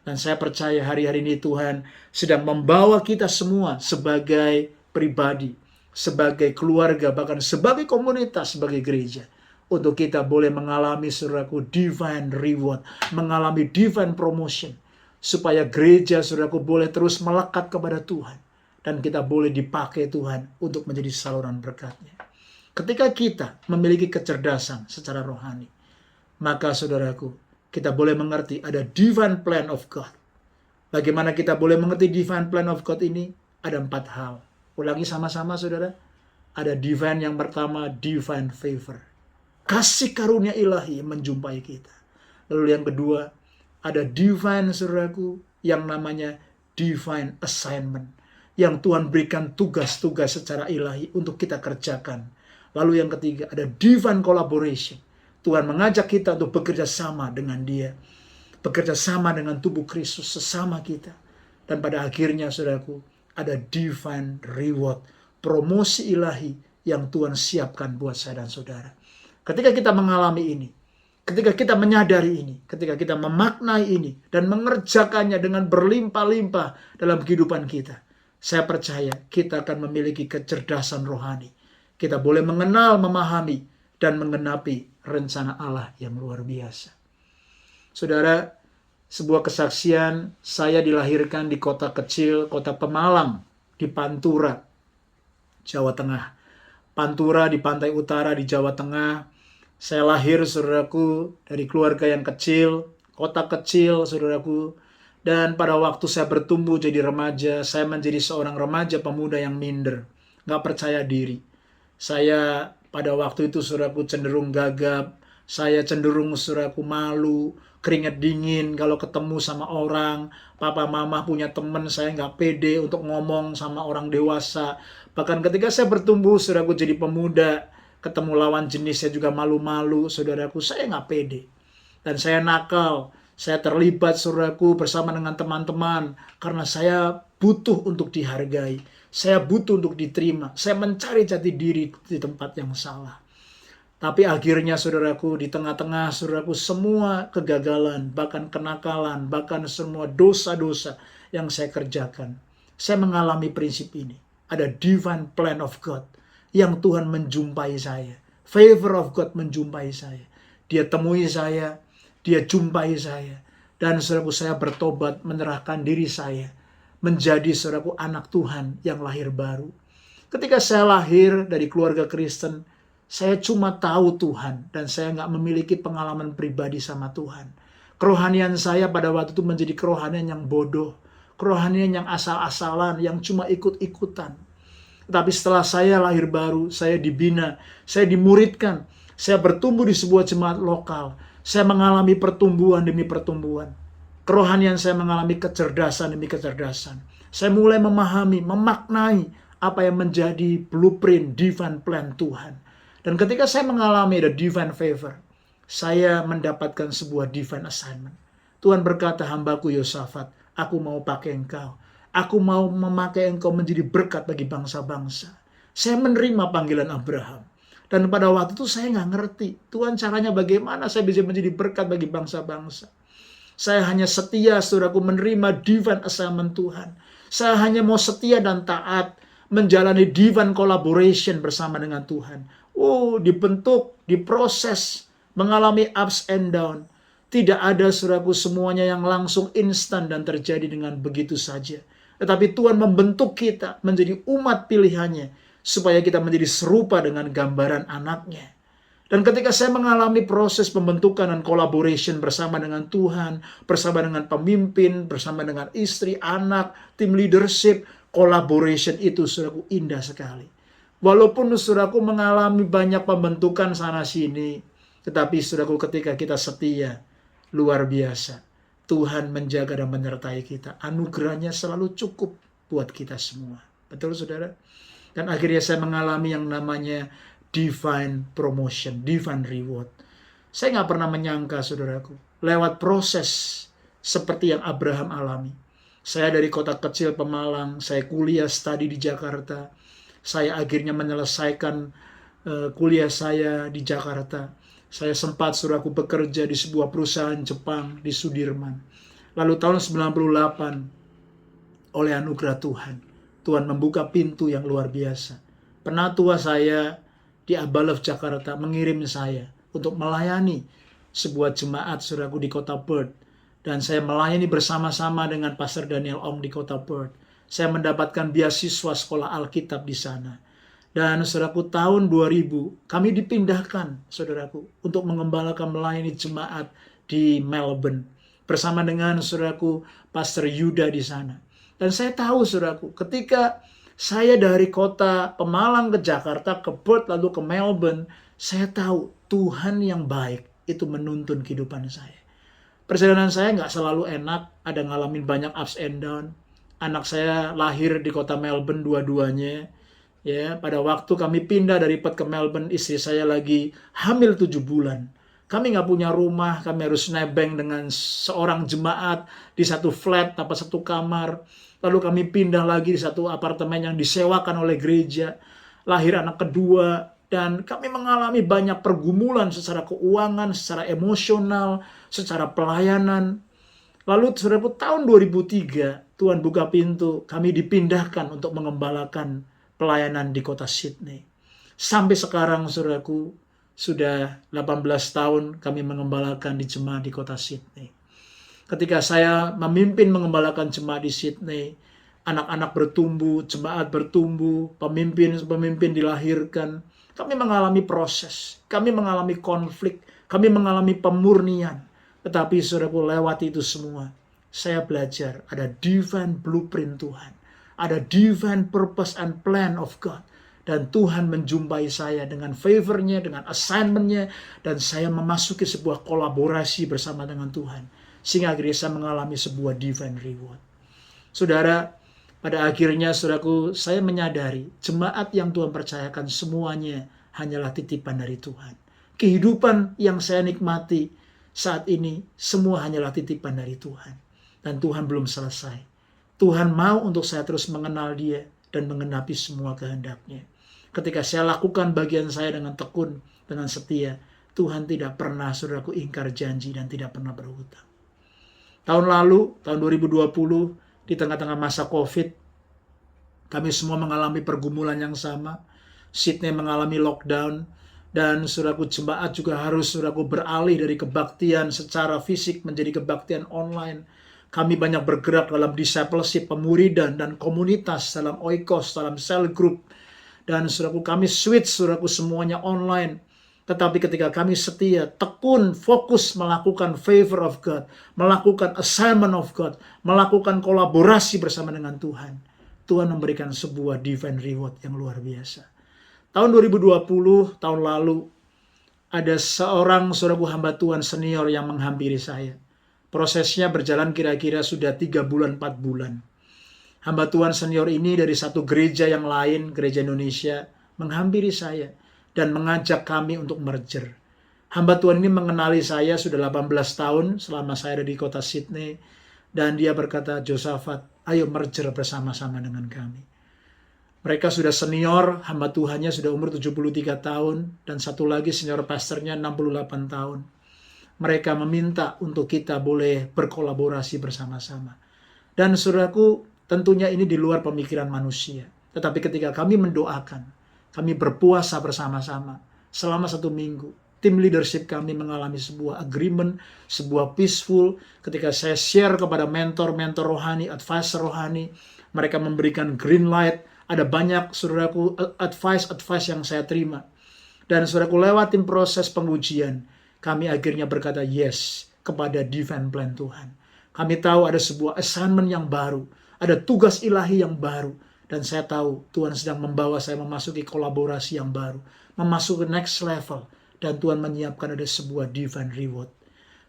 Dan saya percaya hari-hari ini Tuhan sedang membawa kita semua sebagai pribadi, sebagai keluarga, bahkan sebagai komunitas, sebagai gereja, untuk kita boleh mengalami saudaraku divine reward, mengalami divine promotion, supaya gereja saudaraku boleh terus melekat kepada Tuhan, dan kita boleh dipakai Tuhan untuk menjadi saluran berkat-Nya. Ketika kita memiliki kecerdasan secara rohani, maka saudaraku, kita boleh mengerti ada divine plan of God. Bagaimana kita boleh mengerti divine plan of God ini? Ada 4 hal. Ulangi sama-sama saudara. Ada divine yang pertama, divine favor. Kasih karunia ilahi menjumpai kita. Lalu yang kedua, ada divine saudaraku yang namanya divine assignment. Yang Tuhan berikan tugas-tugas secara ilahi untuk kita kerjakan. Lalu yang ketiga, ada divine collaboration. Tuhan mengajak kita untuk bekerja sama dengan Dia. Bekerja sama dengan tubuh Kristus, sesama kita. Dan pada akhirnya, saudaraku, ada divine reward. Promosi ilahi yang Tuhan siapkan buat saya dan saudara. Ketika kita mengalami ini, ketika kita menyadari ini, ketika kita memaknai ini, dan mengerjakannya dengan berlimpah-limpah dalam kehidupan kita, saya percaya kita akan memiliki kecerdasan rohani. Kita boleh mengenal, memahami, dan mengenapi rencana Allah yang luar biasa. Saudara, sebuah kesaksian, saya dilahirkan di kota kecil, kota Pemalang, di Pantura, Jawa Tengah. Pantura di pantai utara di Jawa Tengah. Saya lahir, saudaraku, dari keluarga yang kecil, kota kecil, saudaraku. Dan pada waktu saya bertumbuh jadi remaja, saya menjadi seorang remaja pemuda yang minder, gak percaya diri. Saya pada waktu itu saudaraku cenderung gagap, saya cenderung saudaraku malu, keringat dingin kalau ketemu sama orang, papa mama punya teman, saya nggak pede untuk ngomong sama orang dewasa. Bahkan ketika saya bertumbuh saudaraku jadi pemuda, ketemu lawan jenis saya juga malu-malu, saudaraku, saya nggak pede. Dan saya nakal, saya terlibat saudaraku bersama dengan teman-teman, karena saya butuh untuk dihargai. Saya butuh untuk diterima. Saya mencari jati diri di tempat yang salah. Tapi akhirnya saudaraku, di tengah-tengah saudaraku semua kegagalan, bahkan kenakalan, bahkan semua dosa-dosa yang saya kerjakan, saya mengalami prinsip ini. Ada divine plan of God yang Tuhan menjumpai saya. Favor of God menjumpai saya. Dia temui saya, Dia jumpai saya. Dan saudaraku, saya bertobat, menyerahkan diri saya menjadi saudaraku anak Tuhan yang lahir baru. Ketika saya lahir dari keluarga Kristen, saya cuma tahu Tuhan dan saya nggak memiliki pengalaman pribadi sama Tuhan. Kerohanian saya pada waktu itu menjadi kerohanian yang bodoh, kerohanian yang asal-asalan, yang cuma ikut-ikutan. Tapi setelah saya lahir baru, saya dibina, saya dimuridkan, saya bertumbuh di sebuah jemaat lokal, saya mengalami pertumbuhan demi pertumbuhan. Kerohanian saya mengalami kecerdasan demi kecerdasan. Saya mulai memahami, memaknai apa yang menjadi blueprint divine plan Tuhan. Dan ketika saya mengalami the divine favor, saya mendapatkan sebuah divine assignment. Tuhan berkata, hambaku Yosafat, Aku mau pakai engkau. Aku mau memakai engkau menjadi berkat bagi bangsa-bangsa. Saya menerima panggilan Abraham. Dan pada waktu itu saya nggak ngerti, Tuhan caranya bagaimana saya bisa menjadi berkat bagi bangsa-bangsa. Saya hanya setia, saudaraku, menerima divine assignment Tuhan. Saya hanya mau setia dan taat, menjalani divine collaboration bersama dengan Tuhan. Oh, dibentuk, diproses, mengalami ups and down. Tidak ada, saudaraku, semuanya yang langsung instan dan terjadi dengan begitu saja. Tetapi Tuhan membentuk kita menjadi umat pilihannya, supaya kita menjadi serupa dengan gambaran anaknya. Dan ketika saya mengalami proses pembentukan dan collaboration bersama dengan Tuhan, bersama dengan pemimpin, bersama dengan istri, anak, tim leadership, collaboration itu, saudaraku, indah sekali. Walaupun saudaraku mengalami banyak pembentukan sana-sini, tetapi saudaraku ketika kita setia, luar biasa. Tuhan menjaga dan menyertai kita. Anugerahnya selalu cukup buat kita semua. Betul, saudara? Dan akhirnya saya mengalami yang namanya divine promotion, divine reward. Saya nggak pernah menyangka, saudaraku, lewat proses seperti yang Abraham alami. Saya dari kota kecil Pemalang, saya kuliah studi di Jakarta. Saya akhirnya menyelesaikan kuliah saya di Jakarta. Saya sempat, saudaraku, bekerja di sebuah perusahaan Jepang di Sudirman. Lalu tahun 98, oleh anugerah Tuhan, Tuhan membuka pintu yang luar biasa. Penatua saya di Abalev, Jakarta, mengirim saya untuk melayani sebuah jemaat, saudaraku, di kota Perth. Dan saya melayani bersama-sama dengan Pastor Daniel Ong di kota Perth. Saya mendapatkan beasiswa sekolah Alkitab di sana. Dan saudaraku, tahun 2000 kami dipindahkan, saudaraku, untuk mengembalakan melayani jemaat di Melbourne bersama dengan saudaraku Pastor Yuda di sana. Dan saya tahu, saudaraku, ketika saya dari kota Pemalang ke Jakarta, ke Perth, lalu ke Melbourne, saya tahu Tuhan yang baik itu menuntun kehidupan saya. Perjalanan saya nggak selalu enak, ada ngalamin banyak ups and down. Anak saya lahir di kota Melbourne dua-duanya. Ya, pada waktu kami pindah dari Perth ke Melbourne, istri saya lagi hamil 7 bulan. Kami nggak punya rumah, kami harus nebeng dengan seorang jemaat di satu flat, tanpa satu kamar. Lalu kami pindah lagi di satu apartemen yang disewakan oleh gereja. Lahir anak kedua, dan kami mengalami banyak pergumulan secara keuangan, secara emosional, secara pelayanan. Lalu saudaraku, tahun 2003, Tuhan buka pintu, kami dipindahkan untuk mengembalakan pelayanan di kota Sydney. Sampai sekarang, saudaraku, sudah 18 tahun kami mengembalakan di jemaat di kota Sydney. Ketika saya memimpin mengembalakan jemaat di Sydney, anak-anak bertumbuh, jemaat bertumbuh, pemimpin dilahirkan. Kami mengalami proses, kami mengalami konflik, kami mengalami pemurnian. Tetapi saudaraku, lewat itu semua, saya belajar ada divine blueprint Tuhan. Ada divine purpose and plan of God. Dan Tuhan menjumpai saya dengan favor-Nya, dengan assignment-Nya. Dan saya memasuki sebuah kolaborasi bersama dengan Tuhan. Sehingga akhirnya saya mengalami sebuah divine reward. Saudara, pada akhirnya, saudaraku, saya menyadari jemaat yang Tuhan percayakan semuanya hanyalah titipan dari Tuhan. Kehidupan yang saya nikmati saat ini semua hanyalah titipan dari Tuhan. Dan Tuhan belum selesai. Tuhan mau untuk saya terus mengenal Dia dan menggenapi semua kehendak-Nya. Ketika saya lakukan bagian saya dengan tekun, dengan setia, Tuhan tidak pernah, saudaraku, ingkar janji dan tidak pernah berhutang. Tahun lalu, tahun 2020, di tengah-tengah masa COVID, kami semua mengalami pergumulan yang sama. Sydney mengalami lockdown, dan saudaraku, jemaat juga harus, saudaraku, beralih dari kebaktian secara fisik menjadi kebaktian online. Kami banyak bergerak dalam discipleship, pemuridan, dan komunitas, dalam oikos, dalam cell group. Dan saudaraku, kami switch, saudaraku, semuanya online. Tetapi ketika kami setia, tekun, fokus melakukan favor of God, melakukan assignment of God, melakukan kolaborasi bersama dengan Tuhan, Tuhan memberikan sebuah divine reward yang luar biasa. Tahun 2020, tahun lalu, ada seorang, saudaraku, hamba Tuhan senior yang menghampiri saya. Prosesnya berjalan kira-kira sudah 3 bulan, 4 bulan. Hamba Tuhan senior ini dari satu gereja yang lain, gereja Indonesia, menghampiri saya dan mengajak kami untuk merger. Hamba Tuhan ini mengenali saya sudah 18 tahun selama saya ada di kota Sydney. Dan dia berkata, Josafat, ayo merger bersama-sama dengan kami. Mereka sudah senior, hamba Tuhannya sudah umur 73 tahun, dan satu lagi senior pastornya 68 tahun. Mereka meminta untuk kita boleh berkolaborasi bersama-sama. Dan saudaraku, tentunya ini di luar pemikiran manusia. Tetapi ketika kami mendoakan, kami berpuasa bersama-sama selama 1 minggu, tim leadership kami mengalami sebuah agreement, sebuah peaceful. Ketika saya share kepada mentor-mentor rohani, advisor rohani, mereka memberikan green light. Ada banyak, saudaraku, advice yang saya terima. Dan saudaraku, lewatin proses pengujian, kami akhirnya berkata yes kepada divine plan Tuhan. Kami tahu ada sebuah assignment yang baru, ada tugas ilahi yang baru. Dan saya tahu Tuhan sedang membawa saya memasuki kolaborasi yang baru, memasuki next level. Dan Tuhan menyiapkan ada sebuah divine reward.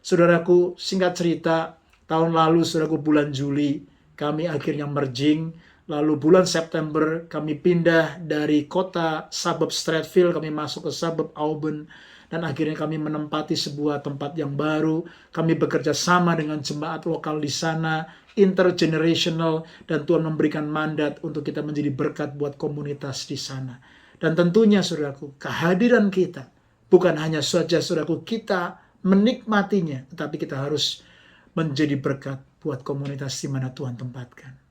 Saudaraku, singkat cerita, tahun lalu saudaraku bulan Juli, kami akhirnya merging. Lalu bulan September kami pindah dari kota suburb Strathfield, kami masuk ke suburb Auburn. Dan akhirnya kami menempati sebuah tempat yang baru. Kami bekerja sama dengan jemaat lokal di sana, intergenerational, dan Tuhan memberikan mandat untuk kita menjadi berkat buat komunitas di sana. Dan tentunya saudaraku, kehadiran kita bukan hanya saja saudaraku kita menikmatinya, tetapi kita harus menjadi berkat buat komunitas di mana Tuhan tempatkan.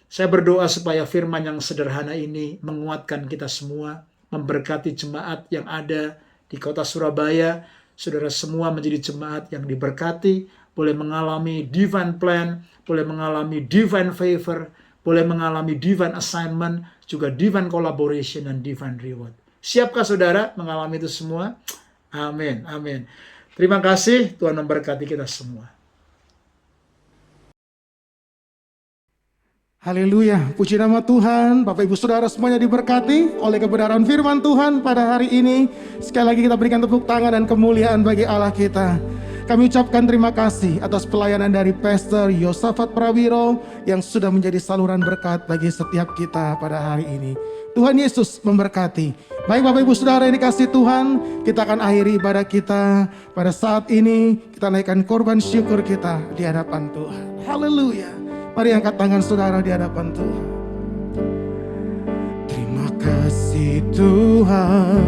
Saya berdoa supaya firman yang sederhana ini menguatkan kita semua, memberkati jemaat yang ada di kota Surabaya. Saudara semua menjadi jemaat yang diberkati, boleh mengalami divine plan, boleh mengalami divine favor, boleh mengalami divine assignment, juga divine collaboration dan divine reward. Siapkah saudara mengalami itu semua? Amin, amin. Terima kasih, Tuhan memberkati kita semua. Haleluya, puji nama Tuhan. Bapak Ibu Saudara semuanya diberkati oleh kebenaran firman Tuhan pada hari ini. Sekali lagi kita berikan tepuk tangan dan kemuliaan bagi Allah kita. Kami ucapkan terima kasih atas pelayanan dari Pastor Yosafat Prawiro yang sudah menjadi saluran berkat bagi setiap kita pada hari ini. Tuhan Yesus memberkati. Baik Bapak Ibu Saudara yang dikasihi Tuhan, kita akan akhiri ibadah kita pada saat ini. Kita naikkan korban syukur kita di hadapan Tuhan. Haleluya. Mari angkat tangan saudara di hadapan Tuhan. Terima kasih Tuhan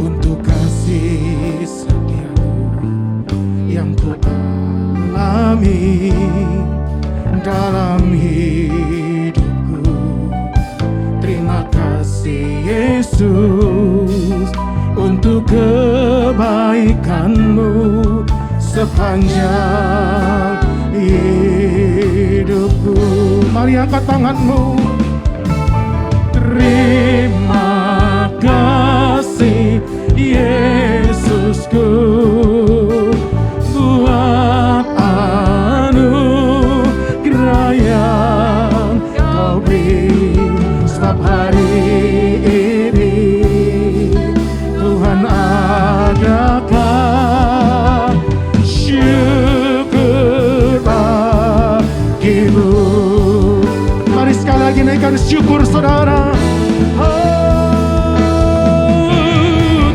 untuk kasih setia-Mu yang Ku alami dalam hidupku. Terima kasih Yesus untuk kebaikan-Mu sepanjang hidupku. Mari angkat tanganmu. Terima kasih Yesusku buat anugerah yang Kau beri setiap hari ini. Tuhan adakan syukur bagimu. Mari sekali lagi naikkan syukur saudara.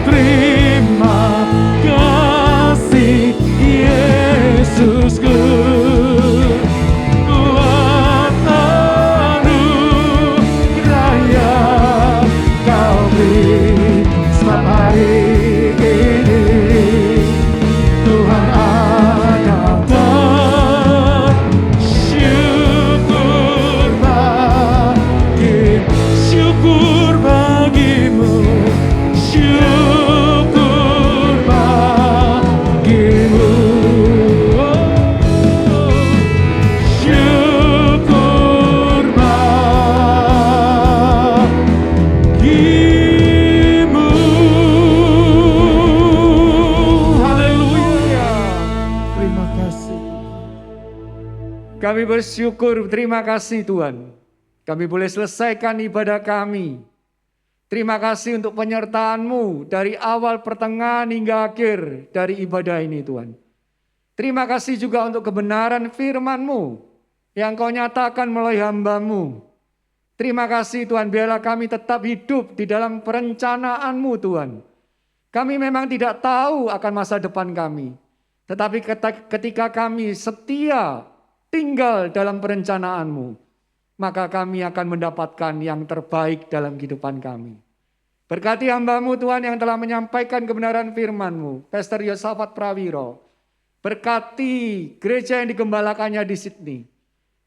Terima kasih Yesusku buat anugerah yang Kau beri setiap hari ini. Tuhan adakan syukur bagimu, syukur bagimu, syukur bagimu. Haleluya. Terima kasih. Kami bersyukur, terima kasih Tuhan. Kami boleh selesaikan ibadah kami. Terima kasih untuk penyertaan-Mu dari awal, pertengahan, hingga akhir dari ibadah ini Tuhan. Terima kasih juga untuk kebenaran firman-Mu yang Kau nyatakan melalui hamba-Mu. Terima kasih Tuhan, biarlah kami tetap hidup di dalam perencanaan-Mu Tuhan. Kami memang tidak tahu akan masa depan kami. Tetapi ketika kami setia tinggal dalam perencanaan-Mu, maka kami akan mendapatkan yang terbaik dalam kehidupan kami. Berkati hamba-Mu Tuhan yang telah menyampaikan kebenaran firman-Mu, Pastor Yosafat Prawiro. Berkati gereja yang digembalakannya di Sydney.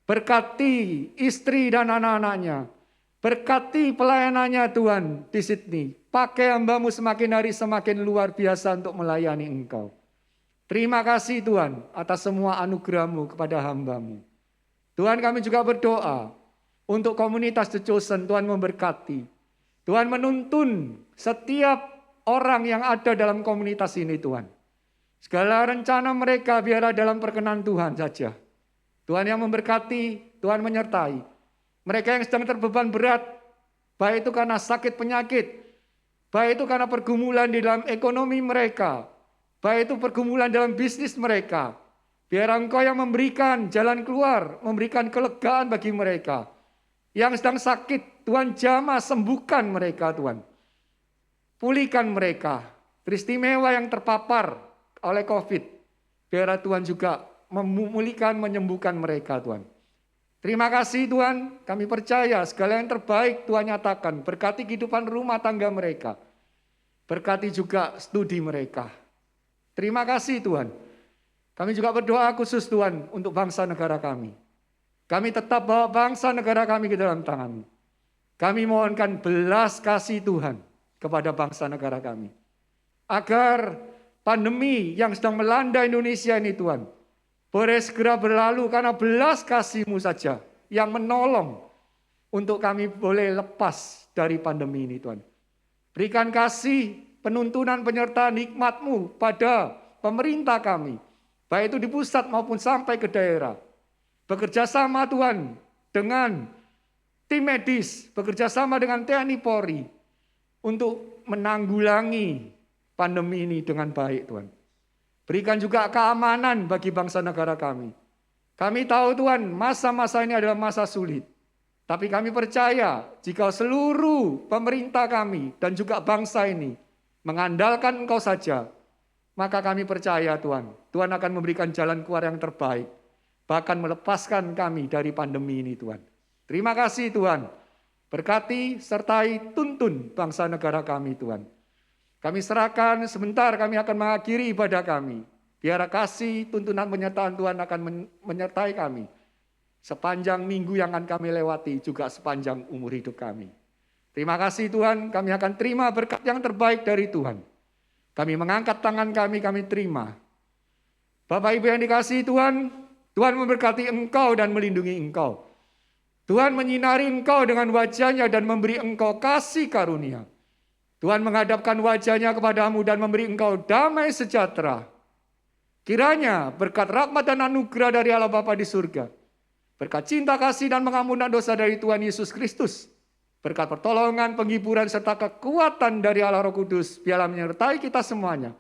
Berkati istri dan anak-anaknya. Berkati pelayanannya Tuhan di Sydney. Pakai hamba-Mu semakin hari semakin luar biasa untuk melayani Engkau. Terima kasih Tuhan atas semua anugerah-Mu kepada hamba-Mu. Tuhan, kami juga berdoa untuk komunitas The Chosen. Tuhan memberkati. Tuhan menuntun setiap orang yang ada dalam komunitas ini Tuhan. Segala rencana mereka biarlah dalam perkenan Tuhan saja. Tuhan yang memberkati, Tuhan menyertai. Mereka yang sedang terbeban berat, baik itu karena sakit penyakit, baik itu karena pergumulan di dalam ekonomi mereka, baik itu pergumulan dalam bisnis mereka. Biar Engkau yang memberikan jalan keluar, memberikan kelegaan bagi mereka. Yang sedang sakit, Tuhan jamah sembuhkan mereka Tuhan. Pulihkan mereka. Beristimewa yang terpapar oleh COVID. Biar Tuhan juga memulihkan, menyembuhkan mereka Tuhan. Terima kasih Tuhan, kami percaya segala yang terbaik Tuhan nyatakan. Berkati kehidupan rumah tangga mereka. Berkati juga studi mereka. Terima kasih Tuhan. Kami juga berdoa khusus Tuhan untuk bangsa negara kami. Kami tetap bawa bangsa negara kami ke dalam tangan-Mu. Kami mohonkan belas kasih Tuhan kepada bangsa negara kami. Agar pandemi yang sedang melanda Indonesia ini Tuhan, boleh segera berlalu karena belas kasih-Mu saja yang menolong untuk kami boleh lepas dari pandemi ini Tuhan. Berikan kasih, penuntunan, penyertaan hikmat-Mu pada pemerintah kami, baik itu di pusat maupun sampai ke daerah. Bekerja sama Tuhan dengan tim medis, bekerja sama dengan TNI Polri untuk menanggulangi pandemi ini dengan baik Tuhan. Berikan juga keamanan bagi bangsa negara kami. Kami tahu Tuhan masa-masa ini adalah masa sulit. Tapi kami percaya jika seluruh pemerintah kami dan juga bangsa ini mengandalkan Engkau saja, maka kami percaya Tuhan, Tuhan akan memberikan jalan keluar yang terbaik. Bahkan melepaskan kami dari pandemi ini Tuhan. Terima kasih Tuhan. Berkati, sertai, tuntun bangsa negara kami Tuhan. Kami serahkan sebentar kami akan mengakhiri ibadah kami. Biar kasih, tuntunan, penyertaan Tuhan akan menyertai kami. Sepanjang minggu yang akan kami lewati, juga sepanjang umur hidup kami. Terima kasih Tuhan, kami akan terima berkat yang terbaik dari Tuhan. Kami mengangkat tangan kami terima. Bapak Ibu yang dikasihi Tuhan, Tuhan memberkati engkau dan melindungi engkau. Tuhan menyinari engkau dengan wajah-Nya dan memberi engkau kasih karunia. Tuhan menghadapkan wajah-Nya kepadamu dan memberi engkau damai sejahtera. Kiranya berkat rahmat dan anugerah dari Allah Bapa di surga, berkat cinta kasih dan pengampunan dosa dari Tuhan Yesus Kristus, berkat pertolongan, penghiburan serta kekuatan dari Allah Roh Kudus, biarlah menyertai kita semuanya.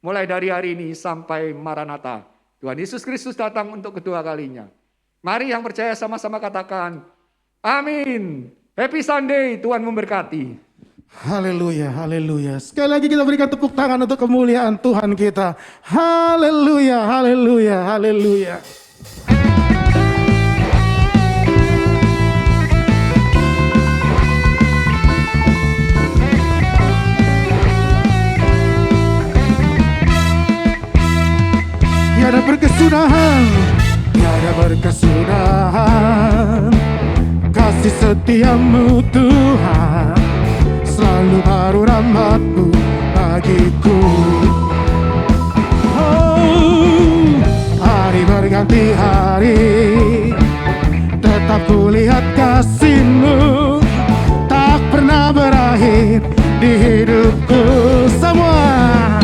Mulai dari hari ini sampai Maranatha. Tuhan Yesus Kristus datang untuk kedua kalinya. Mari yang percaya sama-sama katakan, amin. Happy Sunday, Tuhan memberkati. Haleluya, haleluya. Sekali lagi kita berikan tepuk tangan untuk kemuliaan Tuhan kita. Haleluya, haleluya, haleluya. Tiada berkesudahan, tiada berkesudahan. Kasih setiamu Tuhan, selalu baru rahmat-Mu bagiku. Oh, hari berganti hari, tetap kulihat kasih-Mu tak pernah berakhir di hidupku. Semua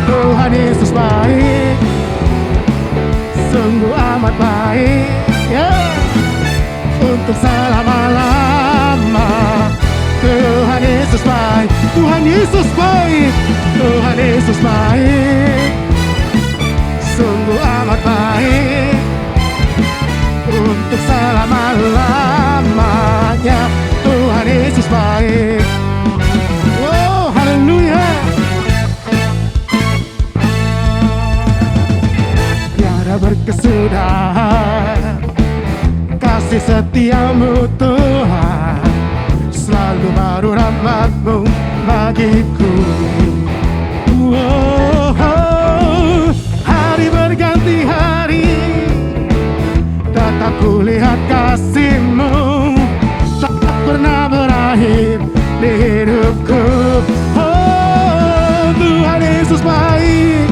Tuhan Yesus baik, sungguh amat baik, untuk selama-lama. Tuhan Yesus baik, Tuhan Yesus baik, Tuhan Yesus baik, sungguh amat baik, untuk selama-lamanya. Tuhan Yesus baik. Oh, haleluya. Tiada berkesudahan, setiamu Tuhan, selalu baru rahmat-Mu bagiku. Hari berganti hari, tetap kulihat kasih-Mu, tak pernah berakhir di hidupku. Oh, Tuhan Yesus baik,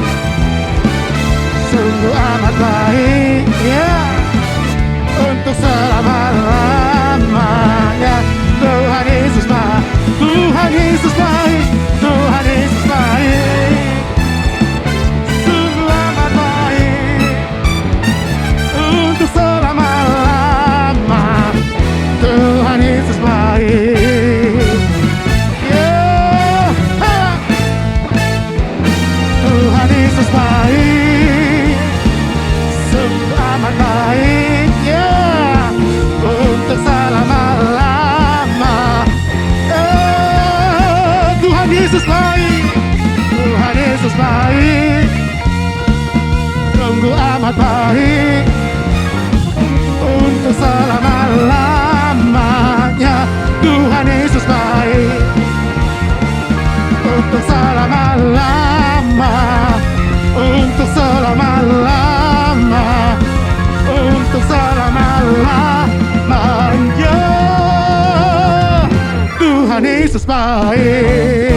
sungguh amat baik, ya, untuk selama-lamanya. Tuhan Yesus baik, Tuhan Yesus baik, Tuhan Yesus baik, sungguh amat baik, untuk selama-lama. Tuhan Yesus baik, yeah. Tuhan Yesus baik, sungguh amat baik, ya, untuk selama-lama. Tuhan Yesus baik, Tuhan Yesus baik, sungguh amat baik, untuk selama-lamanya. Tuhan Yesus baik, untuk selama-lama, untuk selama-lama, untuk selama-lamanya. Tuhan Yesus baik.